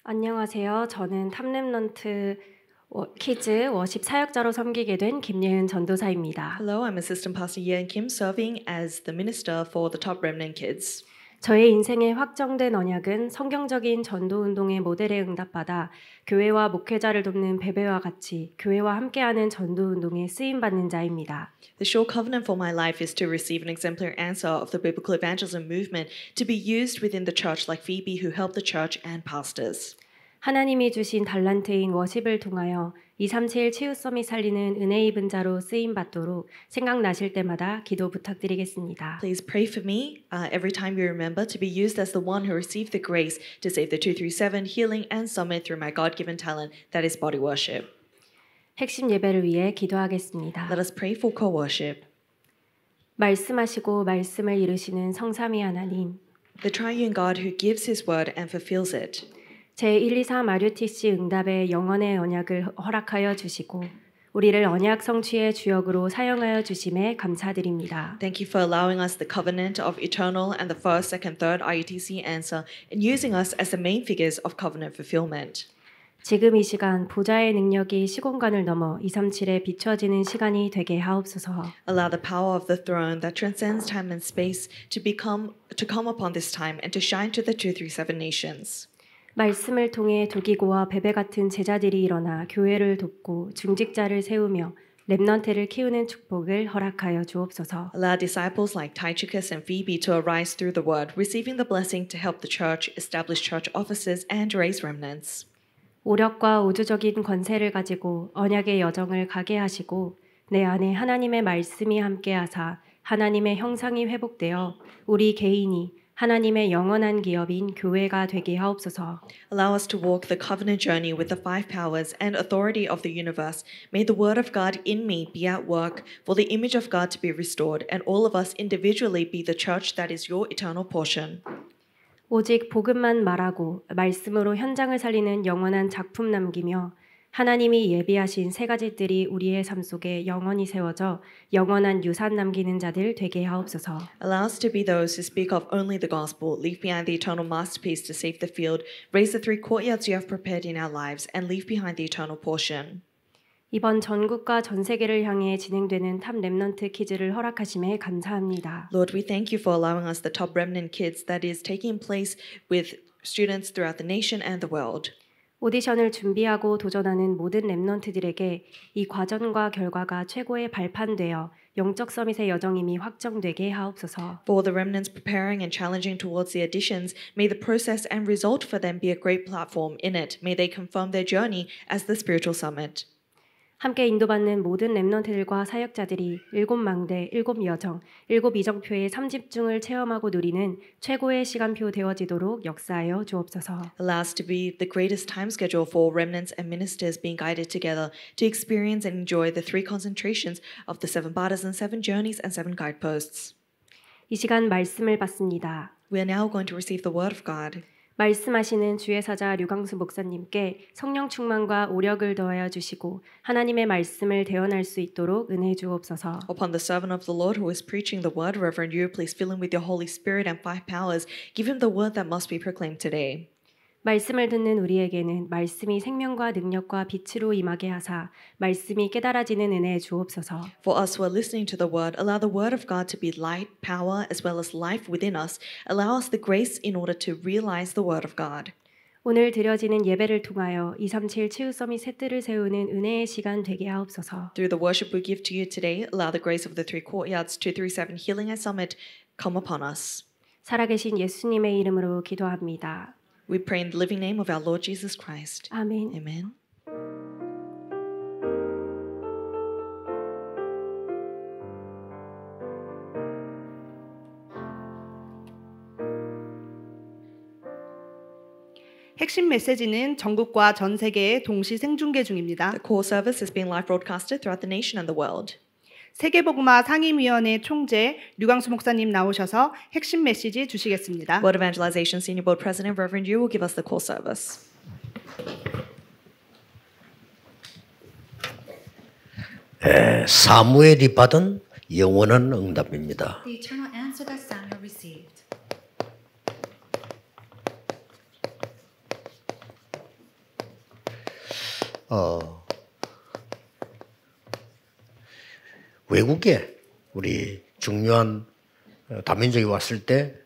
안녕하세요. 저는 탑랩넌트 키즈 워십 사역자로 섬기게 된 김예은 전도사입니다. Hello, I'm Assistant Pastor Yeun Kim, serving as the minister for the Top Remnant Kids. 저의 인생에 확정된 언약은 성경적인 전도 운동의 모델에 응답받아 교회와 목회자를 돕는 베베와 같이 교회와 함께하는 전도 운동에 쓰임 받는 자입니다. The sure covenant for my life is to receive an exemplary answer of the biblical evangelism movement to be used within the church like Phoebe who helped the church and pastors. 하나님이 주신 달란트인 워십을 통하여 237 치유섬이 살리는 은혜 입은 자로 쓰임 받도록 생각나실 때마다 기도 부탁드리겠습니다. Please pray for me every time you remember to be used as the one who received the grace to save the 237 healing and summit through my God-given talent that is body worship. 핵심 예배를 위해 기도하겠습니다. Let us pray for co-worship. 말씀하시고 말씀을 이루시는 성삼위 하나님. The triune God who gives his word and fulfills it. 제124 RUTC 응답의 영원의 언약을 허락하여 주시고 우리를 언약 성취의 주역으로 사용하여 주심에 감사드립니다. Thank you for allowing us the covenant of eternal and the first, second, third RUTC answer and using us as the main figures of covenant fulfillment. 지금 이 시간 보좌의 능력이 시공간을 넘어 237에 비춰지는 시간이 되게 하옵소서. Allow the power of the throne that transcends time and space to come upon this time and to shine to the 237 nations. 말씀을 통해 두기고와 베베 같은 제자들이 일어나 교회를 돕고 중직자를 세우며 렘넌트를 키우는 축복을 허락하여 주옵소서. Allow disciples like Tychicus and Phoebe to arise through the word, receiving the blessing to help the church, establish church offices, and raise remnants. 오력과 우주적인 권세를 가지고 언약의 여정을 가게 하시고 내 안에 하나님의 말씀이 함께하사 하나님의 형상이 회복되어 우리 개인이 하나님의 영원한 기업인 교회가 되게 하옵소서. Allow us to walk the covenant journey with the five powers and authority of the universe. May the word of God in me be at work for the image of God to be restored and all of us individually be the church that is your eternal portion. 오직 복음만 말하고 말씀으로 현장을 살리는 영원한 작품 남기며 하나님이 예비하신 세 가지 뜰이 우리의 삶 속에 영원히 세워져 영원한 유산 남기는 자들 되게 하옵소서. Allow us to be those who speak of only the gospel, leave behind the eternal masterpiece to save the field, raise the three courtyards you have prepared in our lives, and leave behind the eternal portion. 이번 전국과 전 세계를 향해 진행되는 탑 렘넌트 키즈를 허락하심에 감사합니다. Lord, we thank you for allowing us the Top Remnant Kids that is taking place with students throughout the nation and the world. 오디션을 준비하고 도전하는 모든 렘넌트들에게 이 과정과 결과가 최고의 발판되어 영적 서밋의 여정임이 확정되게 하옵소서. For the remnants preparing and challenging towards the auditions, may the process and result for them be a great platform in it. May they confirm their journey as the spiritual summit. 함께 인도받는 모든 렘넌트들과 사역자들이 7망대, 7여정, 7이정표의 3집중을 체험하고 누리는 최고의 시간표 되어지도록 역사하여 주옵소서. Allow us to be the greatest time schedule for remnants and ministers being guided together to experience and enjoy the 3 concentrations of the 7 Badas and 7 journeys and 7 guideposts. 이 시간 말씀을 받습니다. We are now going to receive the word of God. 말씀하시는 주의 사자 류광수 목사님께 성령 충만과 오력을 더하여 주시고 하나님의 말씀을 대언할 수 있도록 은혜 주옵소서. Upon the servant of the Lord who is preaching the word, Reverend Yu, please fill him with your Holy Spirit and 5 powers. Give him the word that must be proclaimed today. 말씀을 듣는 우리에게는 말씀이 생명과 능력과 빛으로 임하게 하사 말씀이 깨달아지는 은혜 주옵소서. For us who are listening to the word, allow the word of God to be light, power, as well as life within us. Allow us the grace in order to realize the word of God. 오늘 드려지는 예배를 통하여 237 치유 서밋 새 뜰을 세우는 은혜의 시간 되게 하옵소서. Through the worship we give to you today, allow the grace of the 3 courtyards 237 Healing and Summit come upon us. 살아계신 예수님의 이름으로 기도합니다. We pray in the living name of our Lord Jesus Christ. 아멘. Amen. 핵심 메시지는 전국과 전 세계에 동시 생중계 중입니다. The core service is being live broadcasted throughout the nation and the world. 세계복음화 상임위원회 총재 류광수 목사님 나오셔서 핵심 메시지 주시겠습니다. World Evangelization Senior Board President Reverend Yu will give us the core service. 사무엘이 받은 영원한 응답입니다. The eternal answer that Samuel received. 외국에 우리 중요한 다민족이 왔을 때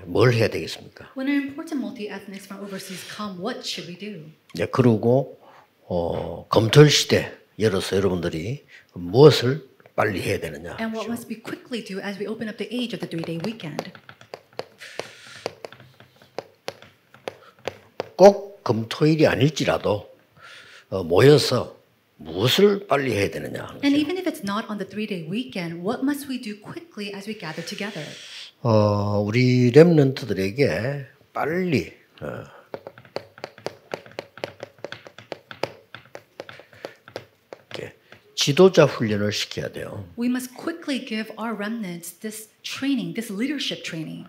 뭘 해야 되겠습니까? When an important multi-ethnics from overseas come, what should we do? 네, 그리고 검토일 시대 열어서 여러분들이 무엇을 빨리 해야 되느냐? And what must we quickly do as we open up the age of the 3-day weekend? 꼭 검토일이 아닐지라도 모여서 무엇을 빨리 해야 되느냐? And even if it's not on the 3-day weekend, what must we do quickly as we gather together? 우리 렘넌트들에게 빨리 지도자 훈련을 시켜야 돼요. We must quickly give our remnants this training, this leadership training.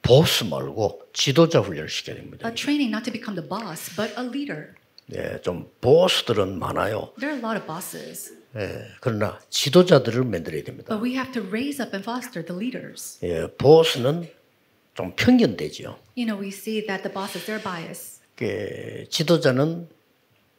보스 말고 지도자 훈련을 시켜야 됩니다. A training not to become the boss, but a leader. 네, 좀 보스들은 많아요. There are a lot of bosses. 예, 그러나 지도자들을 만들어야 됩니다. But we have to raise up and foster the leaders. 예, 보스는 좀 편견되죠. You know, we see that the bosses, they're biased. 지도자는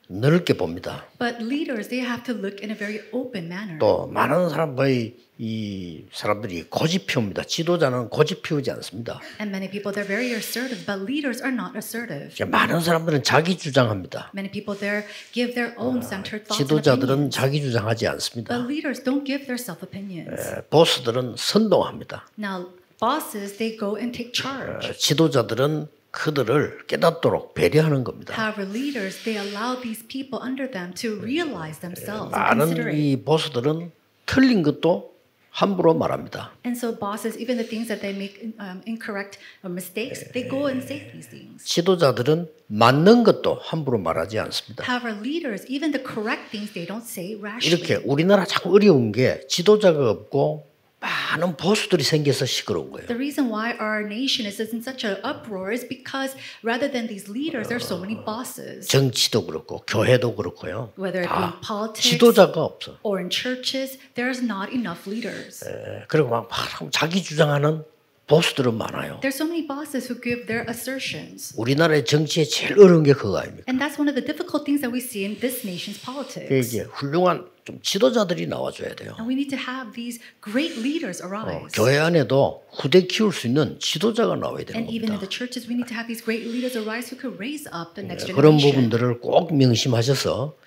넓게 봅니다. But leaders, they have to look in a very open manner. 또 많은 사람들이 이 사람들이 고집 피웁니다. 지도자는 고집 피우지 않습니다. And many people, they're very assertive, but leaders are not assertive. 많은 사람들은 자기 주장합니다. Many people there give their own centered thoughts and 지도자들은 opinions. 자기 주장하지 않습니다. But leaders don't give their self opinions. 보스들은 선동합니다. Now, bosses, they go and take charge. 지도자들은 그들을 깨닫도록 배려하는 겁니다. However, leaders, they allow these people under them to realize themselves and 많은 consider it. 이 보스들은 틀린 것도 함부로 말합니다. And so bosses, even the things that they make incorrect or mistakes, they go and say these things. 지도자들은 맞는 것도 함부로 말하지 않습니다. However, leaders, even the correct things, they don't say rashly. 이렇게 우리나라 자꾸 어려운 게 지도자가 없고 많은 보수들이 생겨서 시끄러운 거예요. The reason why our nation is in such an uproar is because rather than these leaders, there are so many bosses. 정치도 그렇고 교회도 그렇고요. Whether it be in politics 지도자가 없어. or in churches, there's not enough leaders. 그리고 막 자기 주장하는 보스들은 많아요. There's so many bosses who give their assertions. 우리나라의 정치에 제일 어려운 게 그거 아닙니까? And that's one of the difficult things that we see in this nation's politics. 이게 훌륭한 좀 지도자들이 나와줘야 돼요. And we need to have these great leaders arise. 교회 안에도 후대 키울 수 있는 지도자가 나와야 되는 And even in 겁니다. the churches, we need to have these great leaders arise who could raise up the next 그런 generation. 부분들을 꼭 명심하셔서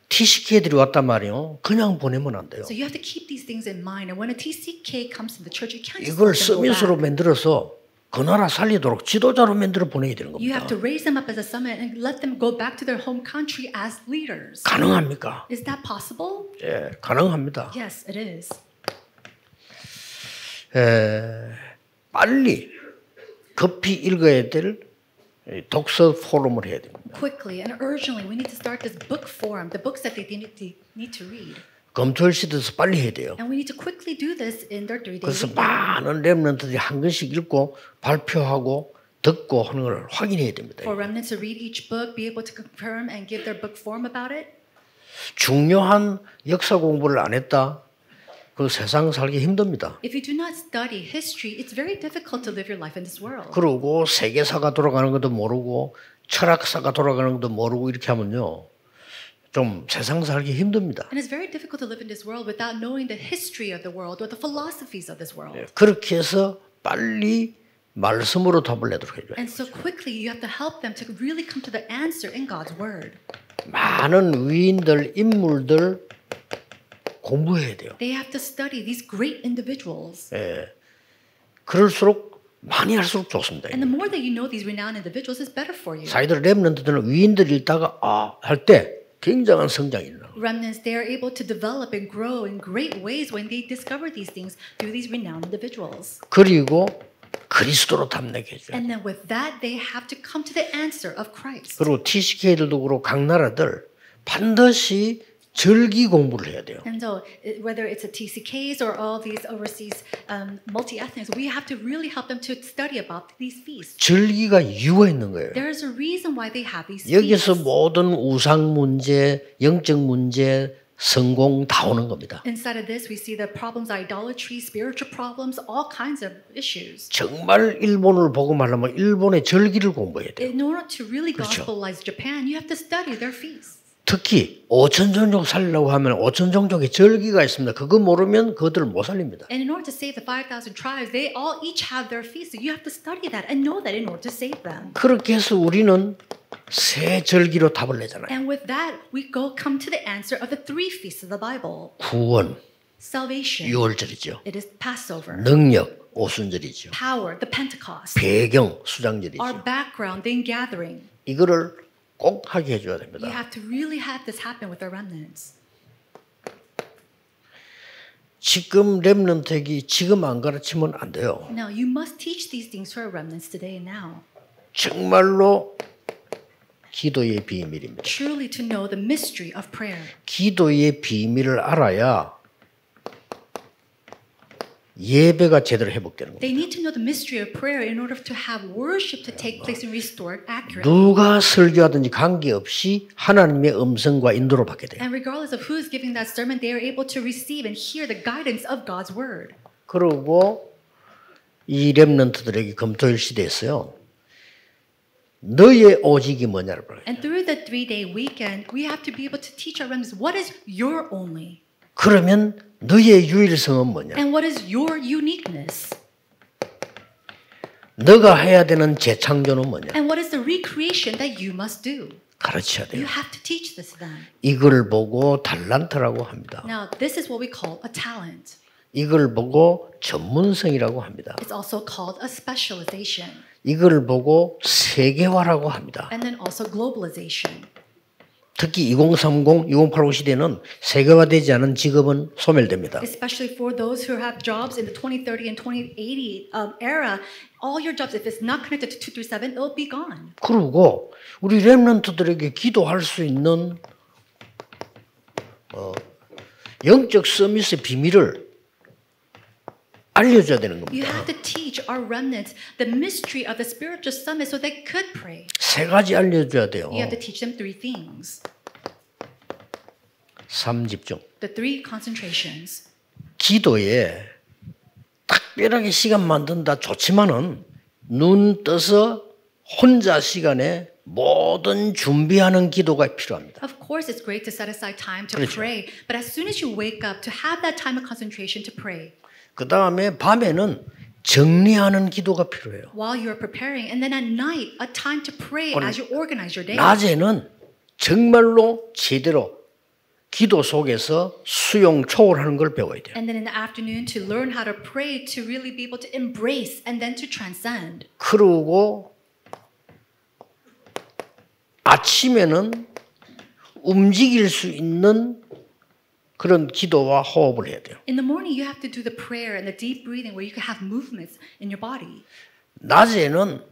TCK들이 왔단 말이에요. 그냥 보내면 안 돼요. So you have to keep these things in mind. And when a TCK comes to the church, you can't just 이걸 let them go 서밋으로 back. 만들어서 그 나라 살리도록 지도자로 만들어 보내야 되는 You have 겁니다. to raise them up as a summit and let them go back to their home country as leaders. 가능합니까? Is that possible? 예, 가능합니다. Yes, it is. 빨리 급히 읽어야 될 독서 포럼을 해야 됩니다. Quickly and urgently, we need to start this book forum, the books that they need to read. 검토할 시대에서 빨리 해야 돼요. And we need to quickly do this in their 3-day 그래서 weekend. 많은 렘넌트들이 한 권씩 읽고 발표하고 듣고 하는 걸 확인해야 됩니다. For remnants to read each book, be able to confirm and give their book forum about it. 중요한 역사 공부를 안 했다. 그 세상 살기 힘듭니다. If you do not study history, it's very difficult to live your life in this world. 그러고 세계사가 돌아가는 것도 모르고 철학사가 돌아가는 것도 모르고 이렇게 하면요. 좀 세상 살기 힘듭니다. And it's very difficult to live in this world without knowing the history of the world or the philosophies of this world. 그렇게 해서 빨리 말씀으로 답을 내도록 해줘요. And so quickly you have to help them to really come to the answer in God's word. 많은 위인들, 인물들 공부해야 돼요. They have to study these great individuals. 예. 그럴수록 많이 할수록 좋습니다. And the more that you know these renowned individuals, is better for you. 사이들 렘넌트들은 위인들 읽다가 할 때 굉장한 성장이 일어나요. Remnants, they are able to develop and grow in great ways when they discover these things through these renowned individuals. 그리고 그리스도로 답례게 해줘요. And then with that, they have to come to the answer of Christ. 그리고 TCK들도 그렇고 각 나라들 반드시 절기 공부를 해야 돼요. And so, whether it's a TCKs or all these overseas multi-ethnics, we have to really help them to study about these feasts. 절기가 이유가 있는 거예요. There is a reason why they have these 여기서 feasts. 모든 우상 문제, 영적 문제, 성공 다 오는 겁니다. Inside of this, we see the problems, idolatry, spiritual problems, all kinds of issues. 정말 일본을 보고 말하면 일본의 절기를 공부해야 돼요. In order to really 그렇죠. gospelize Japan, you have to study their feasts. 특히 5천 종족 살리려고 하면 5천 종족의 절기가 있습니다. 그거 모르면 그들을 못 살립니다. And in order to save the 5,000 tribes, they all each have their feasts. So you have to study that and know that in order to save them. 그렇게 해서 우리는 세 절기로 답을 내잖아요. And with that, we come to the answer of the 3 feasts of the Bible. 구원, Salvation. 6월절이죠. It is Passover. 능력, 오순절이죠. Power, the Pentecost. 배경, 수장절이죠. Our background, the ingathering. 이거를 꼭 하게 해줘야 됩니다. You have to really have this happen with our remnants. 지금 렘넌트에게 지금 안 가르치면 안 돼요. Now, you must teach these things to our remnants today and now. 정말로 기도의 비밀입니다. Truly to know the mystery of prayer. 기도의 비밀을 알아야 예배가 제대로 회복되는 겁니다. They need to know the mystery of prayer in order to have worship to take place and restored accurately. 누가 설교하든지 관계없이 하나님의 음성과 인도를 받게 돼요. And regardless of who is giving that sermon, they are able to receive and hear the guidance of God's word. 그리고 이 렘넌트들에게 검토일 시대에서요. 너의 오직이 뭐냐를 물어요. And through the 3-day weekend, we have to be able to teach our remnants what is your only. 그러면 너의 유일성은 뭐냐? And what is your uniqueness? 너가 해야 되는 재창조는 뭐냐? And what is the recreation that you must do? 가르쳐야 돼요. You have to teach this to them. 이걸 보고 달란트라고 합니다. Now, this is what we call a talent. 이걸 보고 전문성이라고 합니다. It's also called a specialization. 이걸 보고 세계화라고 합니다. And then also globalization. 특히 2030, 2080 시대는 세계화되지 않은 직업은 소멸됩니다. Especially for those who have jobs in the 2030 and 2080 era, all your jobs, if it's not connected to 237, it'll be gone. 그리고 우리 렘넌트들에게 기도할 수 있는 영적 서밋의 비밀을 알려줘야 되는 You 겁니다. have to teach our remnants the mystery of the spiritual summit so they could pray. 세 가지 알려줘야 돼요. You have to teach them 3 things. 3집중. The 3 concentrations. 기도에 특별하게 시간 만든다 좋지만은 눈 떠서 혼자 시간에 모든 준비하는 기도가 필요합니다. Of course, it's great to set aside time to 그렇죠. pray, but as soon as you wake up, to have that time of concentration to pray. 그 다음에 밤에는 정리하는 기도가 필요해요. While you're preparing, and then at night, a time to pray as you organize your day. 낮에는 정말로 제대로 기도 속에서 수용 초월하는 걸 배워야 돼요. And then in the afternoon, to learn how to pray, to really be able to embrace, and then to transcend. 그러고 아침에는 움직일 수 있는 그런 기도와 호흡을 해야 돼요. In the morning, you have to do the prayer and the deep breathing where you can have movements in your body. 낮에는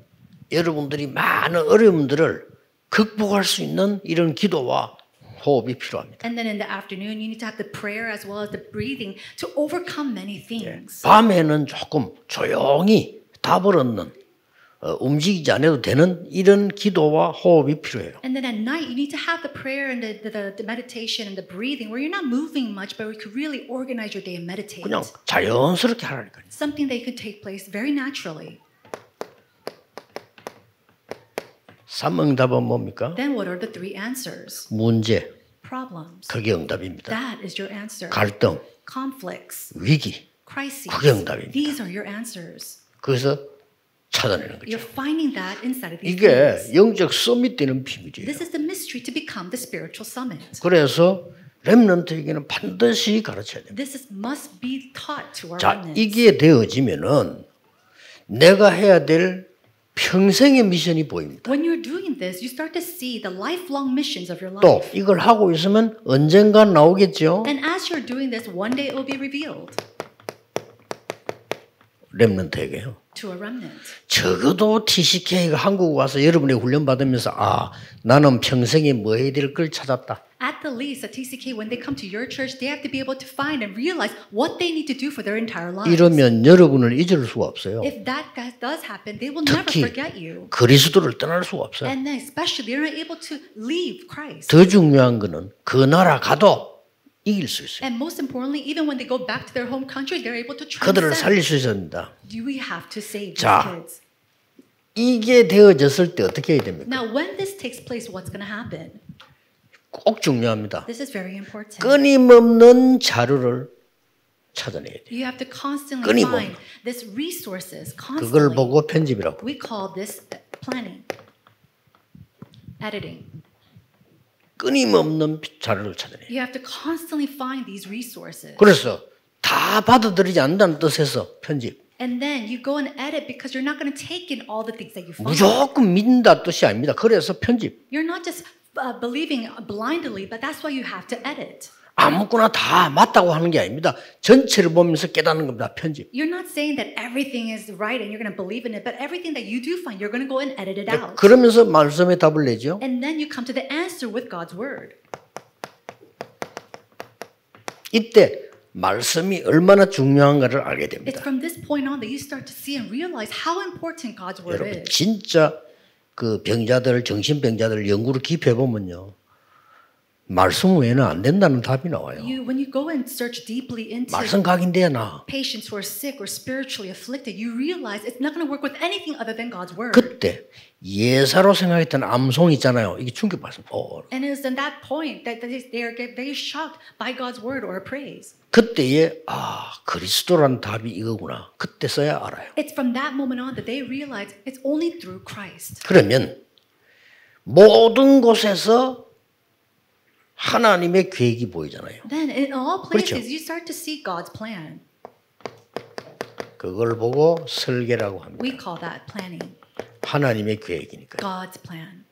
여러분들이 많은 어려움들을 극복할 수 있는 이런 기도와 호흡이 필요합니다. And then in the afternoon, you need to have the prayer as well as the breathing to overcome many things. 밤에는 조금 조용히 답을 얻는 움직이지 않아도 되는 이런 기도와 호흡이 필요해요. And then at night, you need to have the prayer and the meditation and the breathing where you're not moving much, but you could really organize your day and meditate. 그냥 자연스럽게 하라니까요. Something that could take place very naturally. 3응답은 뭡니까? Then what are the three answers? 문제, Problems. 그게 응답입니다. That is your answer. 갈등, Conflicts. 위기, Crises. 그게 응답입니다. These are your answers. 그래서 찾아내는 거죠. You're finding that inside of these 이게 things. 영적 서밋되는 비밀이에요. This is the mystery to become the spiritual summit. 그래서 렘넌트에게는 반드시 가르쳐야 됩니다. This must be taught to our 자, remnants. 이게 되어지면은 내가 해야 될 평생의 미션이 보입니다. When you're doing this, you start to see the lifelong missions of your 또 life. 이걸 하고 있으면 언젠간 나오겠죠. And as you're doing this, one day it will be revealed 렘넌트에게요. to a remnant. 적어도 TCK가 한국 와서 여러분의 훈련 받으면서 아 나는 평생에 뭐 해야 될 걸 찾았다. At the least, at TCK, when they come to your church, they have to be able to find and realize what they need to do for their entire lives. 이러면 여러분을 잊을 수가 없어요. If that does happen, they will never 특히 forget you. 그리스도를 떠날 수가 없어요. And then especially, they're not able to leave Christ. 더 중요한 거는 그 나라 가도 이길 수 있어요. And most importantly, even when they go back to their home country, they're able to 그들을 살릴 transcend. 수 있습니다. Do we have to save these 자, kids? 이게 되어졌을 때 어떻게 해야 됩니까? Now, when this takes place, what's going to happen? 꼭 중요합니다. This is very important. 끊임없는 자료를 찾아내야 돼요. You have to constantly 끊임없는. find this resources. 그걸 Constantly. 보고 편집이라고. We call this planning, editing. 끊임없는 자료를 찾아내요. You have to constantly find these resources. 그래서 다 받아들이지 않는다는 뜻에서 편집. And then you go and edit because you're not going to take in all the things that you find. 무조건 믿는다 뜻이 아닙니다. 그래서 편집. You're not just believing blindly, but that's why you have to edit. 아무거나 다 맞다고 하는 게 아닙니다. 전체를 보면서 깨닫는 겁니다. 편집. You're not saying that everything is right and you're going to believe in it, but everything that you do find, you're going to go and edit it out. 그러면서 말씀에 답을 내죠. And then you come to the answer with God's word. 이때 말씀이 얼마나 중요한가를 알게 It's 됩니다. from this point on that you start to see and realize how important God's word 여러분 is. 진짜 그 병자들 정신병자들 연구를 깊이 해보면요. 말씀 외에는 안 된다는 답이 나와요. When you go and search deeply into 말씀 각인돼야 나. patients who are sick or spiritually afflicted, you realize it's not going to work with anything other than God's word. 그때 예사로 생각했던 암송 있잖아요. 이게 충격받습니다. And it's in that point that they are get very shocked by God's word or praise. 그때에 그리스도란 답이 이거구나. 그때 써야 알아요. It's from that moment on that they realize it's only through Christ. 그러면 모든 곳에서 하나님의 계획이 보이잖아요. Then in all places 그렇죠. you start to see God's plan. 그걸 보고 설계라고 합니다. We call that planning. 하나님의 계획이니까. God's plan.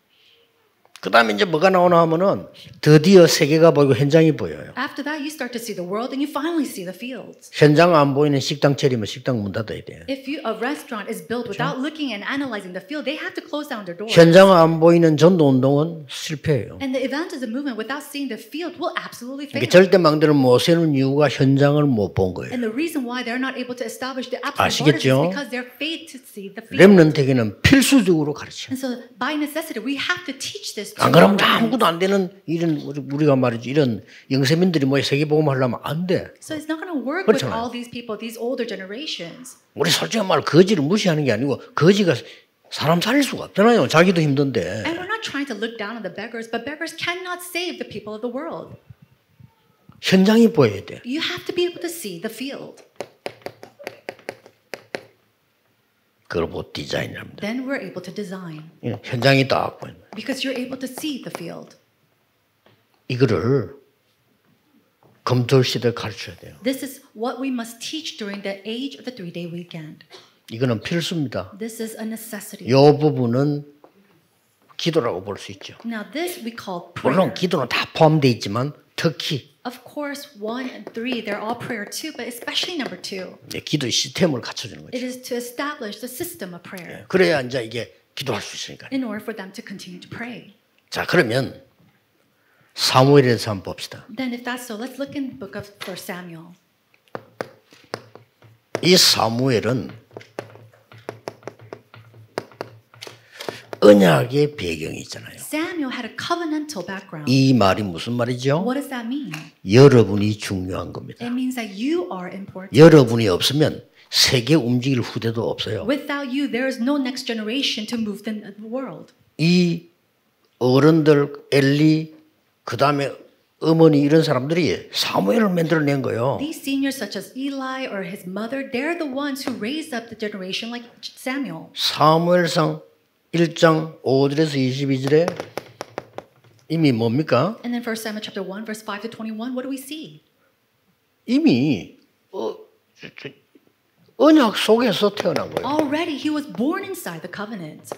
그 다음에 이제 뭐가 나오나 하면은 드디어 세계가 보이고 현장이 보여요. After that, you start to see the world and you finally see the fields. 현장 안 보이는 식당 차리면 식당 문 닫아야 돼요. If a restaurant is built without looking and analyzing the field, they have to close down their doors. 현장 안 보이는 전도 운동은 실패해요. And the evangelism movement without seeing the field will absolutely fail. 절대망대를 못 세우는 이유가 현장을 못 본 거예요. And the reason why they're not able to establish the absolute borders is 아시겠죠? because they're failed to see the field. 렘넌트에게는 필수적으로 가르쳐. And so by necessity, we have to teach this 안 그러면 아무것도 안 되는 이런 우리가 말이죠 이런 영세민들이 뭐 세계복음 하려면 안 돼. So it's not going to work with 그렇잖아요. all these people, these older generations. 우리 솔직히 말 거지를 무시하는 게 아니고 거지가 사람 살릴 수가 없잖아요. 자기도 힘든데. And we're not trying to look down on the beggars, but beggars cannot save the people of the world. 현장이 보여야 돼. You have to be able to see the field. 그걸 못 디자인합니다. Then we're able to design. 현장이 딱 보여. Because you're able to see the field. 이거를 검토 시대에 가르쳐야 돼요. This is what we must teach during the age of the 3-day weekend. 이거는 필수입니다. This is a necessity. 이 부분은 기도라고 볼 수 있죠. Now this we call prayer. 물론 기도는 다 포함되어 있지만 특히 Of course, 1 and 3, they're all prayer too, but especially number 2. 기도의 시스템을 갖춰주는 거죠. It is to establish the system of prayer 그래야 이제 이게 기도할 수 있으니까. in order for them to continue to pray. 자 그러면 사무엘에 대해서 한번 봅시다. Then if that's so, let's look in the book of 1 Samuel. 이 사무엘은 언약의 배경이 있잖아요. Samuel had a covenantal background. 이 말이 무슨 말이죠? What does that mean? 여러분이 중요한 겁니다. It means that you are important. 여러분이 없으면 세계 움직일 후대도 없어요. Without you, there is no next generation to move the world. 이 어른들 엘리 그 다음에 어머니 이런 사람들이 사무엘을 만들어낸 거예요. These seniors such as Eli or his mother, they're the ones who raised up the generation like Samuel. 사무엘상 1장 5절에서 22절에 이미 뭡니까? And then 1 Samuel chapter 1 verse 5 to 21, what do we see? 이미 언약 속에서 태어난 거예요. Already he was born inside the covenant.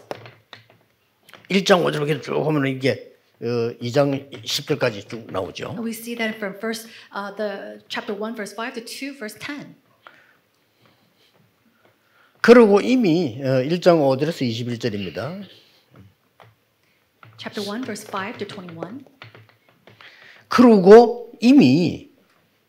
1장 5절 이렇게 쭉 하면 이게 2장 10절까지 쭉 나오죠. And we see that from the chapter 1 verse 5 to 2 verse 10. 그리고 이미 1장 5절에서 21절입니다. Chapter 1 verse 5 to 21. 그리고 이미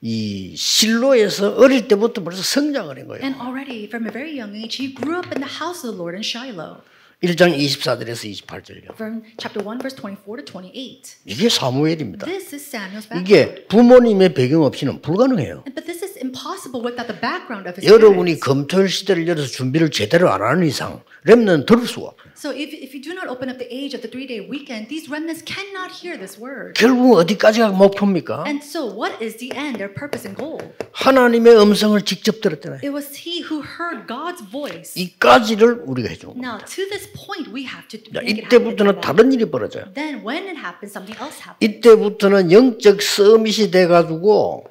이 실로에서 어릴 때부터 벌써 성장을 한 거예요. And already from a very young age he grew up in the house of the Lord in Shiloh. 1장 24절에서 28절요. From chapter 1 verse 24 to 28. 이게 사무엘입니다. This is Samuel's background. 이게 부모님의 배경 없이는 불가능해요. But this is impossible without the background of his 여러분이 parents. 검토일 시대를 열어서 준비를 제대로 안 하는 이상 렘넌트는 들을 수가 없어요. So if you do not open up the age of the 3-day weekend, these remnants cannot hear this word. 결국 어디까지가 목표입니까? And so what is the end, their purpose and goal? 하나님의 음성을 직접 들었잖아요. It was he who heard God's voice. 이까지를 우리가 해주는 거예요. Now to this point we have to 자, make it happen. 이때부터는 다른 일이 벌어져요. Then when it happens, something else happens. 이때부터는 영적 서밋이 돼가지고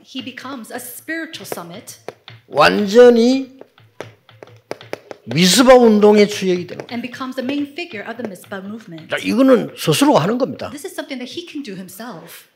He becomes a spiritual summit 완전히 미스바 운동의 주역이 되는 거예요. and becomes the main figure of the Mizpah movement. 자, 이거는 스스로 하는 겁니다. This is something that he can do himself.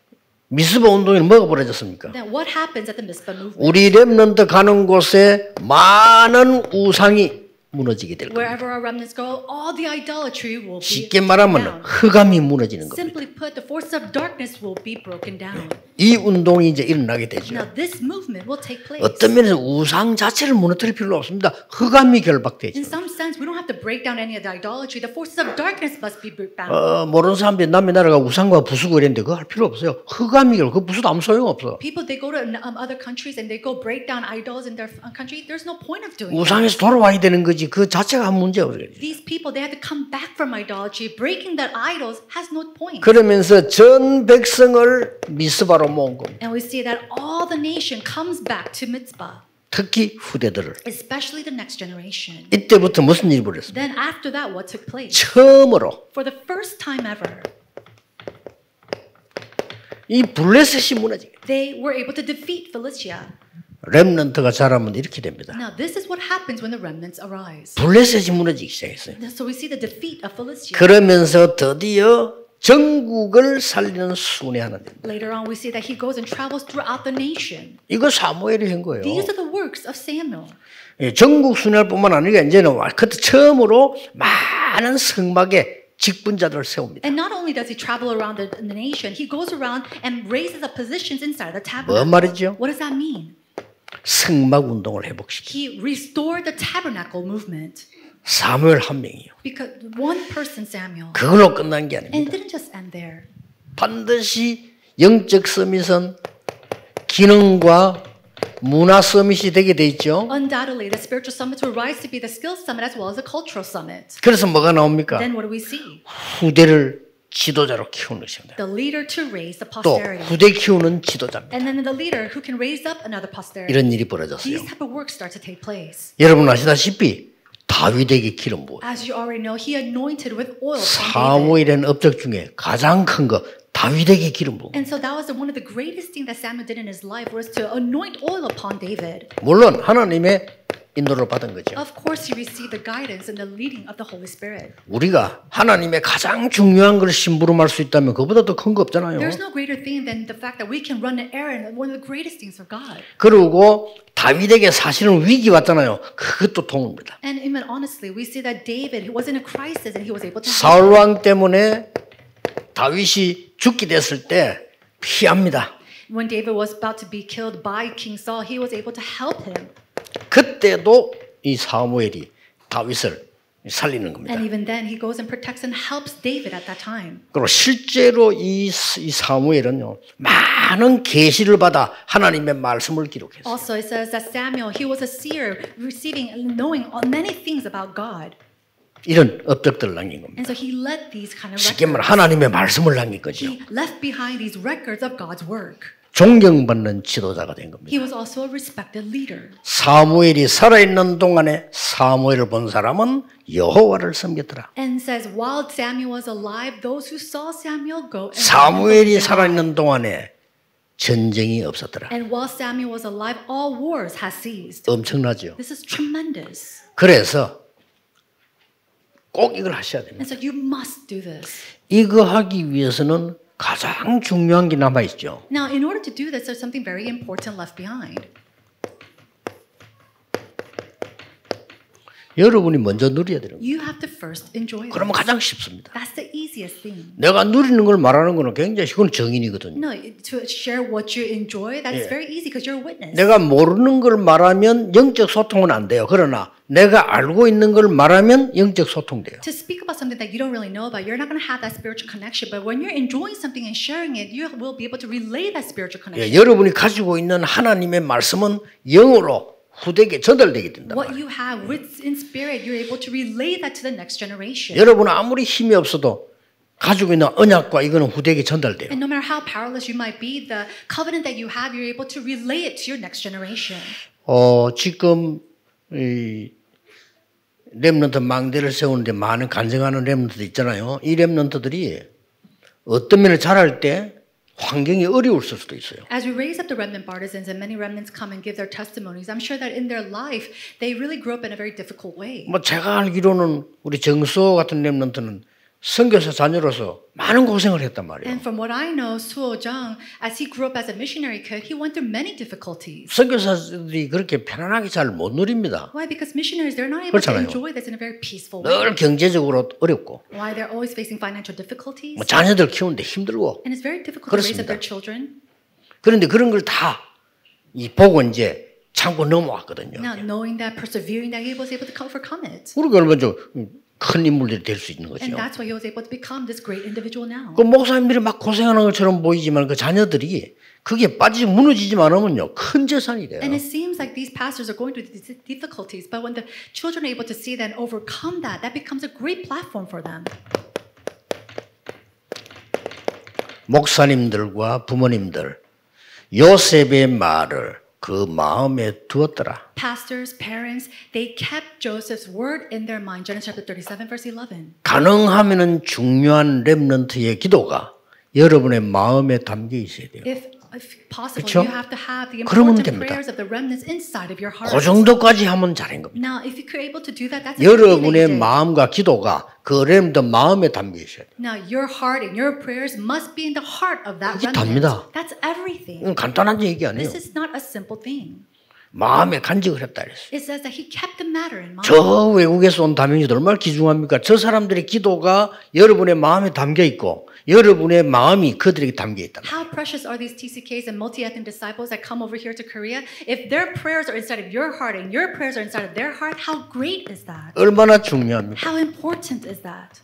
미스바 운동에는 뭐가 벌어졌습니까? Then what happens at the Mizpah movement? 우리 렘넌트 가는 곳에 많은 우상이 무너지게 될 거예요. Wherever our remnants go, all the idolatry will be 쉽게 말하면 흑암이 무너지는 겁니다. Simply put, the forces of darkness will be broken down. 이 운동이 이제 일어나게 되죠. Now this movement will take place. 어떤 면에서 우상 자체를 무너뜨릴 필요 없습니다. 흑암이 결박되죠. In some sense, we don't have to break down any of the idolatry. The forces of darkness must be bound. 모르는 사람들이 남의 나라가 우상과 부수고 이랬는데 그거 할 필요 없어요. 흑암이 결 그 부수도 아무 소용 없어. People they go to other countries and they go break down idols in their country. There's no point of doing 우상에서 돌아와야 되는 거지. 그 자체가 한 문제예요. These people they have to come back from idolatry. Breaking that idols has no point. 그러면서 전 백성을 미스바로 모은 겁니다. And we see that all the nation comes back to Mizpah. 특히 후대들을. Especially the next generation. 이때부터 무슨 일이 벌어졌습니까? Then after that, what took place? 처음으로 For the first time ever, 이 블레셋이 무너지게. they were able to defeat Philistia. 렘넌트가 자라면 이렇게 됩니다. Now this is what happens when the remnants arise. 블레셋이 무너지기 시작했어요. So we see the defeat of Philistia. 그러면서 드디어 전국을 살리는 순회하는 됩니다. Later on, we see that he goes and travels throughout the nation. 이거 사무엘이 한 거예요. These are the works of Samuel. 전국 순회뿐만 아니라 이제는 그때 처음으로 많은 성막에 직분자들을 세웁니다. And not only does he travel around the nation, he goes around and raises up positions inside the 뭐 tabernacle. 말이죠? What does that mean? 성막 운동을 회복시킵니다. He restored the tabernacle movement. 사무엘 한 명이요. Because one person, Samuel. 그걸로 끝난 게 And 아닙니다. it didn't just end there. 반드시 영적 서밋은 기능과 문화 서밋이 되게 돼 있죠. Undoubtedly, the spiritual summits will rise to be the skills summit as well as the cultural summit. 그래서 뭐가 나옵니까? Then what do we see? 후대를 지도자로 키우는 것입니다. The leader to raise the 또 posterity. 후대 키우는 지도자입니다. And then the leader who can raise up another posterity. 이런 일이 벌어졌어요. These type of works start to take place. 여러분 아시다시피 다윗에게 기름 부어 As you already know, he anointed with oil from David. 사무엘의 업적 중에 가장 큰 거 다윗에게 기름 부어. And so that was one of the greatest things that Samuel did in his life was to anoint oil upon David. 물론 하나님의 인도를 받은 거죠. Of course, he received the guidance and the leading of the Holy Spirit. 우리가 하나님의 가장 중요한 걸 심부름할 수 있다면 그보다 더 큰 거 없잖아요. There's no greater thing than the fact that we can run an errand. One of the greatest things for God. 그리고 다윗에게 사실은 위기 왔잖아요. 그것도 도움입니다. And even honestly, we see that David, he was in a crisis and he was able to. 사울 왕 때문에 다윗이 죽게 됐을 때 피합니다. When David was about to be killed by King Saul, he was able to help him. 그때도 이 사무엘이 다윗을 살리는 겁니다. And even then, he goes and protects and helps David at that time. 그리고 실제로 이 사무엘은요 많은 계시를 받아 하나님의 말씀을 기록했어요. Also, it says that Samuel, he was a seer, receiving and knowing many things about God. 이런 업적들을 남긴 겁니다. And so he left these kind of 쉽게 말하면 records. 하나님의 말씀을 남긴 거죠. He left behind these records of God's work. 존경받는 지도자가 된 겁니다. He was also a respected leader. 사무엘이 살아있는 동안에 사무엘을 본 사람은 여호와를 섬겼더라. And says, while Samuel was alive, those who saw Samuel go. 사무엘이 살아있는 동안에 전쟁이 없었더라. And while Samuel was alive, all wars had ceased. 엄청나죠. This is tremendous. 그래서 꼭 이걸 하셔야 됩니다. And so you must do this. 이거 하기 위해서는 가장 중요한 게 남아 있죠. Now, in order to do this, there's something very important left behind. 여러분이 먼저 누려야 되는 거예요. You have to first enjoy 그러면 this. 가장 쉽습니다. That's the easiest thing. 내가 누리는 걸 말하는 거는 굉장히 그건 정인이거든요. No, to share what you enjoy, that's 예. very easy because you're a witness. 내가 모르는 걸 말하면 영적 소통은 안 돼요. 그러나 내가 알고 있는 걸 말하면 영적 소통돼요. To speak about something that you don't really know about, you're not going to have that spiritual connection. But when you're enjoying something and sharing it, you will be able to relay that spiritual connection. 예, 여러분이 가지고 있는 하나님의 말씀은 영으로 후대에게 전달되게 된다. What you have in spirit, you're able to relay that to the next generation. 여러분은 아무리 힘이 없어도 가지고 있는 언약과 이거는 후대에게 전달돼요. And no matter how powerless you might be, the covenant that you have, you're able to relay it to your next generation. 지금 이 렘넌트 망대를 세우는데 많은 간증하는 렘넌트들 있잖아요. 이 렘넌트들이 어떤 면을 잘할 때 환경이 어려울 수도 있어요. As we raise up the remnant partisans and many remnants come and give their testimonies, I'm sure that in their life they really grew up in a very difficult way. 뭐 제가 알기로는 우리 정수호 같은 렘넌트는 선교사 자녀로서 많은 고생을 했단 말이에요. And from what I know, Suo Jung, as he grew up as a missionary kid, he went through many difficulties. 선교사들이 그렇게 편안하게 잘 못 누립니다. Why? Because missionaries, they're not able 그렇잖아요. to enjoy this in a very peaceful way. 늘 경제적으로 어렵고 Why? They're always facing financial difficulties. 뭐 자녀들 키우는데 힘들고 And it's very difficult to raise up 그렇습니다. their children. 그런데 그런 걸 다 이 보고 이제 참고 넘어왔거든요. Now, knowing that, persevering that, he was able to overcome it. 우리가 얼마나 큰 인물들이 될 수 있는 거죠. And that's why he was able to become this great individual now. 그 목사님들이 막 고생하는 것처럼 보이지만 그 자녀들이 그게 빠지지 무너지지만 않으면요 큰 재산이 돼요. And it seems like these pastors are going through these difficulties, but when the children are able to see that and overcome that, that becomes a great platform for them. 목사님들과 부모님들 요셉의 말을 그 마음에 두었더라. Pastors, parents, they kept Joseph's word in their mind. Genesis chapter 37, verse 11. 가능하면은 중요한 렘넌트의 기도가 여러분의 마음에 담겨 있어야 돼요. If possible, 그쵸? you have to have the 그러면 important 됩니다. prayers of the remnants inside of your heart. 그 정도까지 하면 잘한 겁니다. Now, if you're able to do that, that's a good thing that 여러분의 you did. 마음과 기도가 그 렘넌트 마음에 담겨 있어야 돼요. Now, your heart and your prayers must be in the heart of that 그게 remnant. 답니다. That's everything. 이건 간단한 얘기 아니에요. This is not a simple thing. 마음에 간직을 했다 그랬어요. It says that he kept the matter in mind. 저 외국에서 온 다민이들 얼마나 귀중합니까? 저 사람들의 기도가 여러분의 마음에 담겨 있고 여러분의 마음이 그들에게 담겨 있다. How precious are these TCKs and multi-ethnic disciples that come over here to Korea? If their prayers are inside of your heart and your prayers are inside of their heart, how great is that? 얼마나 중요합니까? How important is that?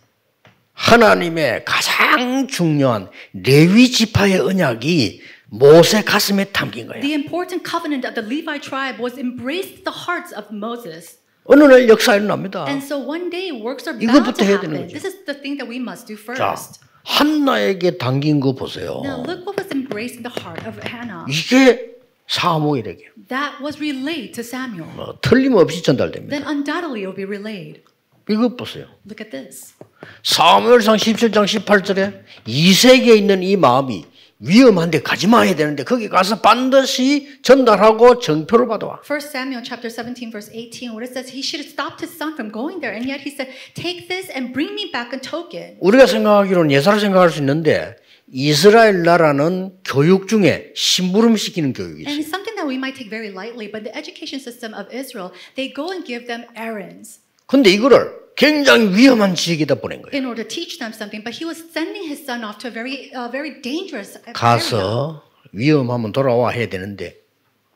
하나님의 가장 중요한 레위 지파의 언약이 모세 가슴에 담긴 거예요. The important covenant of the Levi tribe was embraced the hearts of Moses. 어느 날 역사 일어납니다. And so one day works are bound 이것부터 to 해야 되는 happen. 거죠. This is the thing that we must do 자, first. 한나에게 담긴 거 보세요. Now look what was embraced in the heart of Hannah. 이게 사무엘에게 That was relayed to Samuel. 틀림없이 전달됩니다. Then undoubtedly it will be relayed. 이것 보세요. Look at this. 사무엘상 17장 18절에 이색에 있는 이 마음이 위험한데 가지 마야 되는데 거기 가서 반드시 전달하고 정표를 받아와. 1 Samuel chapter 17 verse 18 where it says he should have stopped his son from going there and yet he said take this and bring me back a token. 우리가 생각하기로는 예사로 생각할 수 있는데 이스라엘 나라는 교육 중에 심부름 시키는 교육이 And 있어요. it's something that we might take very lightly but the education system of Israel they go and give them errands. 근데 이거를 굉장히 위험한 지역에다 보낸 거예요. In order to teach them something, but he was sending his son off to a very dangerous area. 가서 위험하면 돌아와 해야 되는데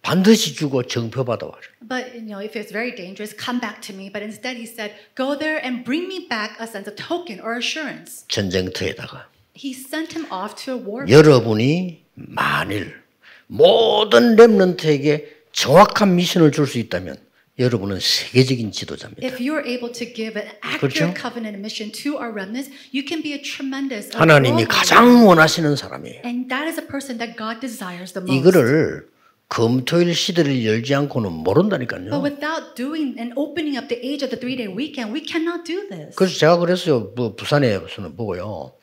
반드시 주고 정표 받아와. But if it's very dangerous, come back to me. But instead, he said, "Go there and bring me back a sense of token or assurance." 전쟁터에다가 He sent him off to a war. 여러분이 만일 모든 렘넌트에게 정확한 미션을 줄 수 있다면 여러분은 세계적인 지도자입니다. If you're able to give an accurate covenant mission to our remnants, you can be a tremendous. 하나님이 가장 원하시는 사람이에요. And that is a person that God desires the most. 이거를 금토일 시대를 열지 않고는 모른다니까요. But without doing and opening up the age of the 3-day weekend, we cannot do this. 그래서 제가 그랬어요. 부산에서는 보고요.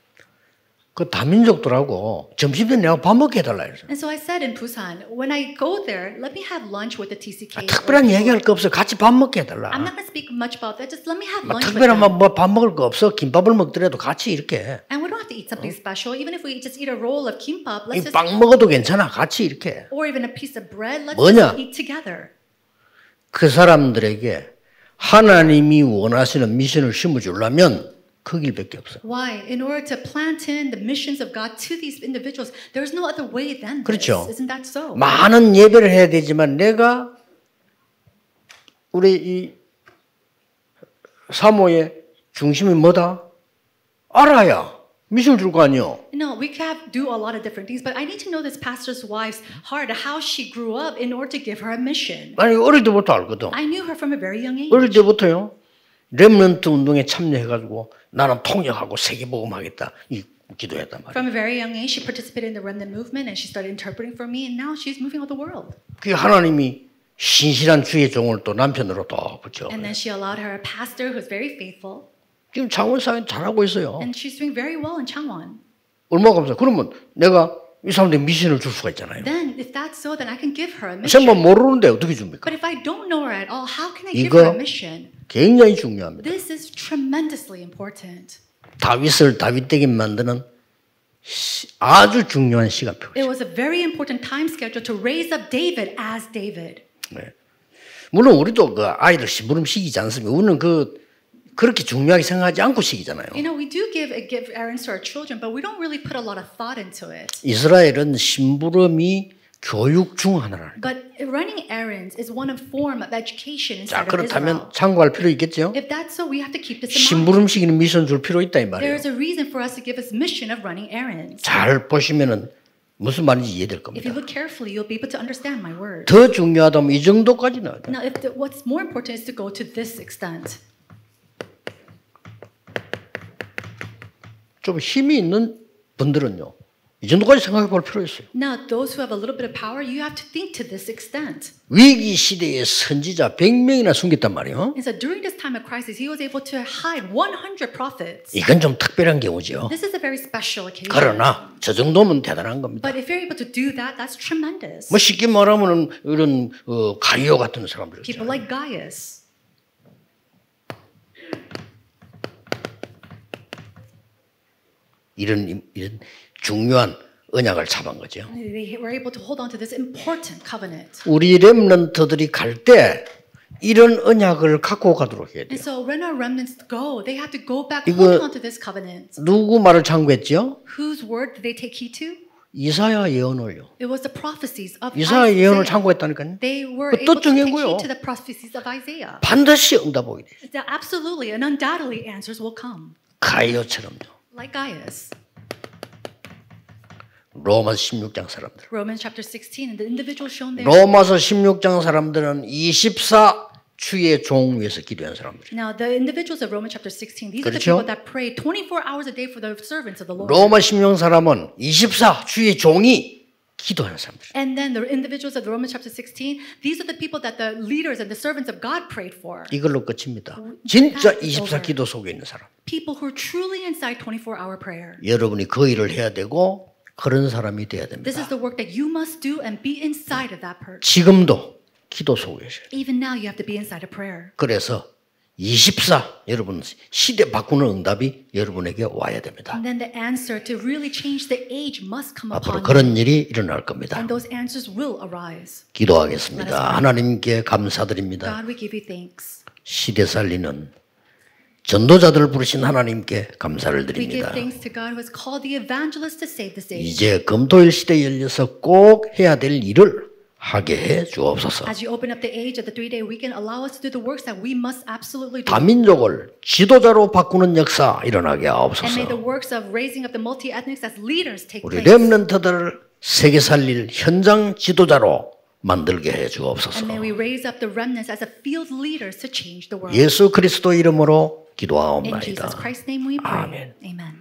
그 다민족들하고 점심때 내가 밥 먹게 해달라 그랬어요. And so I said in Busan, when I go there, let me have lunch with the TCK. 특별한 얘기할 거 없어. 같이 밥 먹게 해달라. I'm not going to speak much about that. Just let me have lunch with 특별한 them. 밥 먹을 거 없어. 김밥을 먹더라도 같이 이렇게. And we don't have to eat something special. Even if we just eat a roll of kimbap, let's just. 빵 먹어도 괜찮아. 같이 이렇게. Or even a piece of bread, let's 뭐냐? just eat together. 그 사람들에게 하나님이 원하시는 미션을 심어주려면 그 길밖에 없어요. Why? In order to plant in the missions of God to these individuals, there's no other way than this. 그렇죠. Isn't that so? 많은 예배를 해야 되지만 내가 우리 이 사모의 중심이 뭐다? 알아야 미션 줄 거 아니요. No, we can do a lot of different things, but I need to know this pastor's wife's heart, how she grew up in order to give her a mission. 아니 어릴 때부터 알거든. I knew her from a very young age. 어릴 때부터요. 렘넌트 운동에 참여해가지고 나는 통역하고 세계복음하겠다 이 기도했단 말이에요. From a very young age, she participated in the remnant movement and she started interpreting for me, and now she's moving all the world. 그 하나님이 신실한 주의 종을 또 남편으로 또 붙여. And then she allowed her a pastor who's very faithful. 지금 창원사회 잘하고 있어요. And she's doing very well in Changwon. 얼마나 감사해. 그러면 내가 이 사람들 미션을 줄 수가 있잖아요. Then, if that's so, then I can give her a mission. 정말 모르는데 어떻게 줍니까? But if I don't know her at all, how can I give her a 이거 mission? 굉장히 중요합니다. This is tremendously important. 다윗을 다윗되게 만드는 아주 중요한 시간표. It was a very important time schedule to raise up David as David. 네. 물론 우리도 그 아이들 심부름 시키지 않습니까? 우리는 그렇게 중요하게 생각하지 않고 시키잖아요. You know, we do give errands to our children, but we don't really put a lot of thought into it. 이스라엘은 심부름이 교육 중 하나라. But running errands is one form of education 자, inside of Israel. 그렇다면 참고할 필요 있겠죠? If that's so, we have to keep this in mind. 심부름 시키는 미션 줄 필요 있다 이 There 말이에요. is a reason for us to give us mission of running errands. 잘 보시면은 무슨 말인지 이해될 If 겁니다. you look carefully, you'll be able to understand my words. 더 중요하다면 이 정도까지는. Now, what's more important is to go to this extent. 좀 힘이 있는 분들은요. 이 정도까지 생각해 볼 필요 있어요. Now, those who have a little bit of power, you have to think to this extent. 위기 시대에 선지자 100명이나 숨겼단 말이에요. And so during this time of crisis, he was able to hide 100 prophets. 이건 좀 특별한 경우죠. This is a very special occasion. 그러나 저 정도면 대단한 겁니다. But if you're able to do that, that's tremendous. 뭐 쉽게 말하면 이런 가이오 같은 사람들. People like Gaius. 이런 중요한 언약을 잡은 거죠. They were able to hold on to this important covenant. 우리 렘넌트들이 갈 때 이런 언약을 갖고 가도록 해야 돼요. And so when our remnants go, they have to go back 이거 holding on to this covenant. 누구 말을 참고했죠? Whose word did they take heed to? 이사야 예언을요. It was the prophecies of 이사야 예언을 Isaiah. 참고했다니까요. They were 그 able to take 뜻중이고요. heed to the prophecies of Isaiah. 반드시 응답하게 돼요. That absolutely and undoubtedly answers will come. 가이오처럼요. Like Gaius. 로마서 16장 사람들. Romans chapter 16 and the individuals shown there. 로마서 16장 사람들은 24 주의 종 위에서 기도한 사람들. Now the individuals of Romans chapter 16, these are the 그렇죠? people that pray 24 hours a day for the servants of the Lord. 로마 16 사람은 24 주의 종이 기도하는 사람들. And then the individuals of the Romans chapter 16, these are the people that the leaders and the servants of God prayed for. 이걸로 끝입니다. 진짜 24 기도 속에 있는 사람. People who are truly inside 24-hour prayer. 여러분이 그 일을 해야 되고 그런 사람이 돼야 됩니다. This is the work that you must do and be inside of that person. 지금도 기도 속에 계셔요. Even now you have to be inside of prayer. 그래서 24 여러분 시대 바꾸는 응답이 여러분에게 와야 됩니다. And then the answer to really change the age must come 앞으로 upon 그런 you. 일이 일어날 겁니다. And those answers will arise. 기도하겠습니다. 하나님께 감사드립니다. God, we give you thanks. 시대 살리는 전도자들을 부르신 하나님께 감사를 We give 드립니다. thanks to God who has called the evangelists to save this age. 이제 금토일 시대에 열려서 꼭 해야 될 일을 하게 해 주옵소서. As you open up the age of the 3-day weekend, allow us to do the works that we must absolutely do. 다민족을 지도자로 바꾸는 역사 일어나게 And may the 하옵소서. works of raising up the multi-ethnics as leaders take 우리 place. 렘넌트들을 세계 살릴 현장 지도자로 만들게 해 주옵소서. And may we raise up the remnants as a field leaders to change the world. 예수 그리스도 이름으로 In 기도하옵나이다. Jesus Christ's name we pray. 아멘. Amen.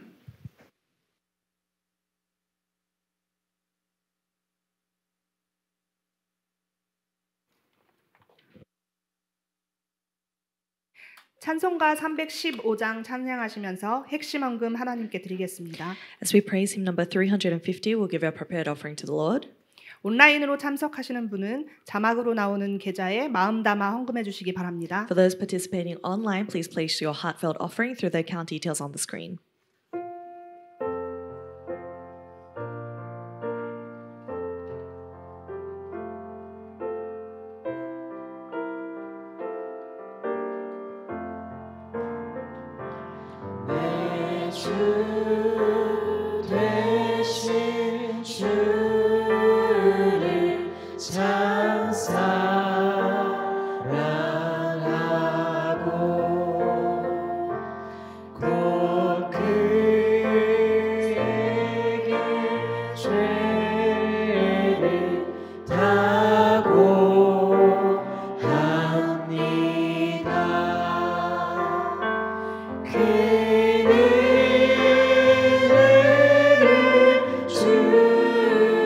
찬송가 315장 찬양하시면서 핵심 헌금 하나님께 드리겠습니다. As we praise hymn number 350, we'll give our prepared offering to the Lord. 온라인으로 참석하시는 분은 자막으로 나오는 계좌에 마음 담아 헌금해 주시기 바랍니다. For those participating online, please place your heartfelt offering through the account details on the screen. 그들을 주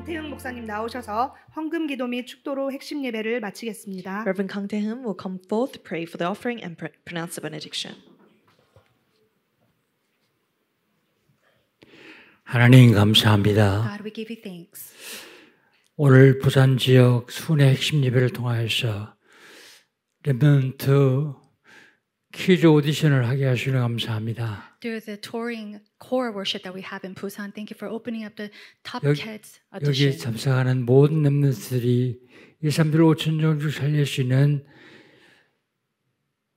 강태흥 목사님 나오셔서 헌금 기도 및 축도로 핵심 예배를 마치겠습니다. Reverend Kang Tae-heum will come forth to pray for the offering and pronounce the benediction. 하나님 감사합니다. God, we give you thanks. 오늘 부산 지역 순회 핵심 예배를 통하여서 렘넌트 퀴즈 오디션을 하게 하시는 감사합니다. Through the touring core worship that we have in Busan, thank you for opening up the top kids 여기 audition. 참석하는 모든 렘넌트들이 2, 3들 5천 정도 살릴 수 있는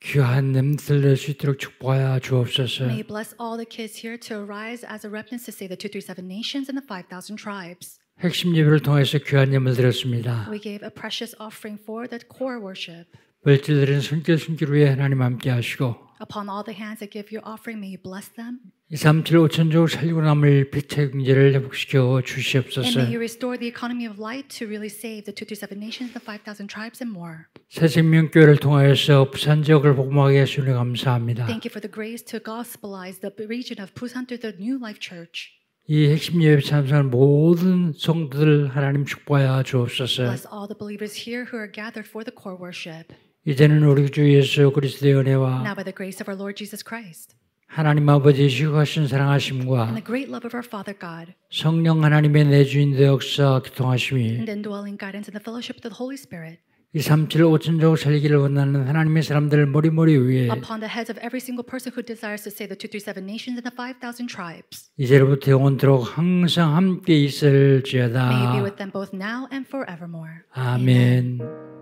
귀한 렘넌트를 낼 수 있도록 축복하여 주옵소서. May you bless all the kids here to arise as a remnant to say the 237 nations and the 5,000 tribes. 핵심 예배를 통해서 귀한 예물을 드렸습니다. We gave a precious offering for the core worship. 벌들들은 손길 위에 하나님 함께 하시고 Upon all the hands that give your offering, may you bless them. 2, 3, 7, 5천조 살리고 남을 빛의 경제를 회복시켜 And 주시옵소서. may you restore the economy of light to really save the 237 nations, the 5,000 tribes and more. 새생명교회를 통하여서 부산 지역을 복음하게 하시니 감사합니다. Thank you for the grace to gospelize the region of Busan through the New Life Church. 이 핵심 예배 참석한 모든 성도들 하나님 축복하여 주옵소서. Bless all the believers here who are gathered for the core worship. 이제는 우리 주 예수 그리스도의 은혜와 Now by the grace of our Lord Jesus Christ 하나님 아버지의 지극하신 and 사랑하심과 the great love of our Father God 성령 하나님의 내주인의 역사 교통하심이 and the indwelling guidance and the fellowship of the Holy Spirit 2, 3, 7, 5천조 살기를 원하는 하나님의 사람들 머리머리 위에 upon the heads of every single person who desires to save the 237 nations and the 5,000 tribes. 이제로부터 영원토록 항상 함께 May you be 있을지어다. with them both now and forevermore. 아멘. Amen.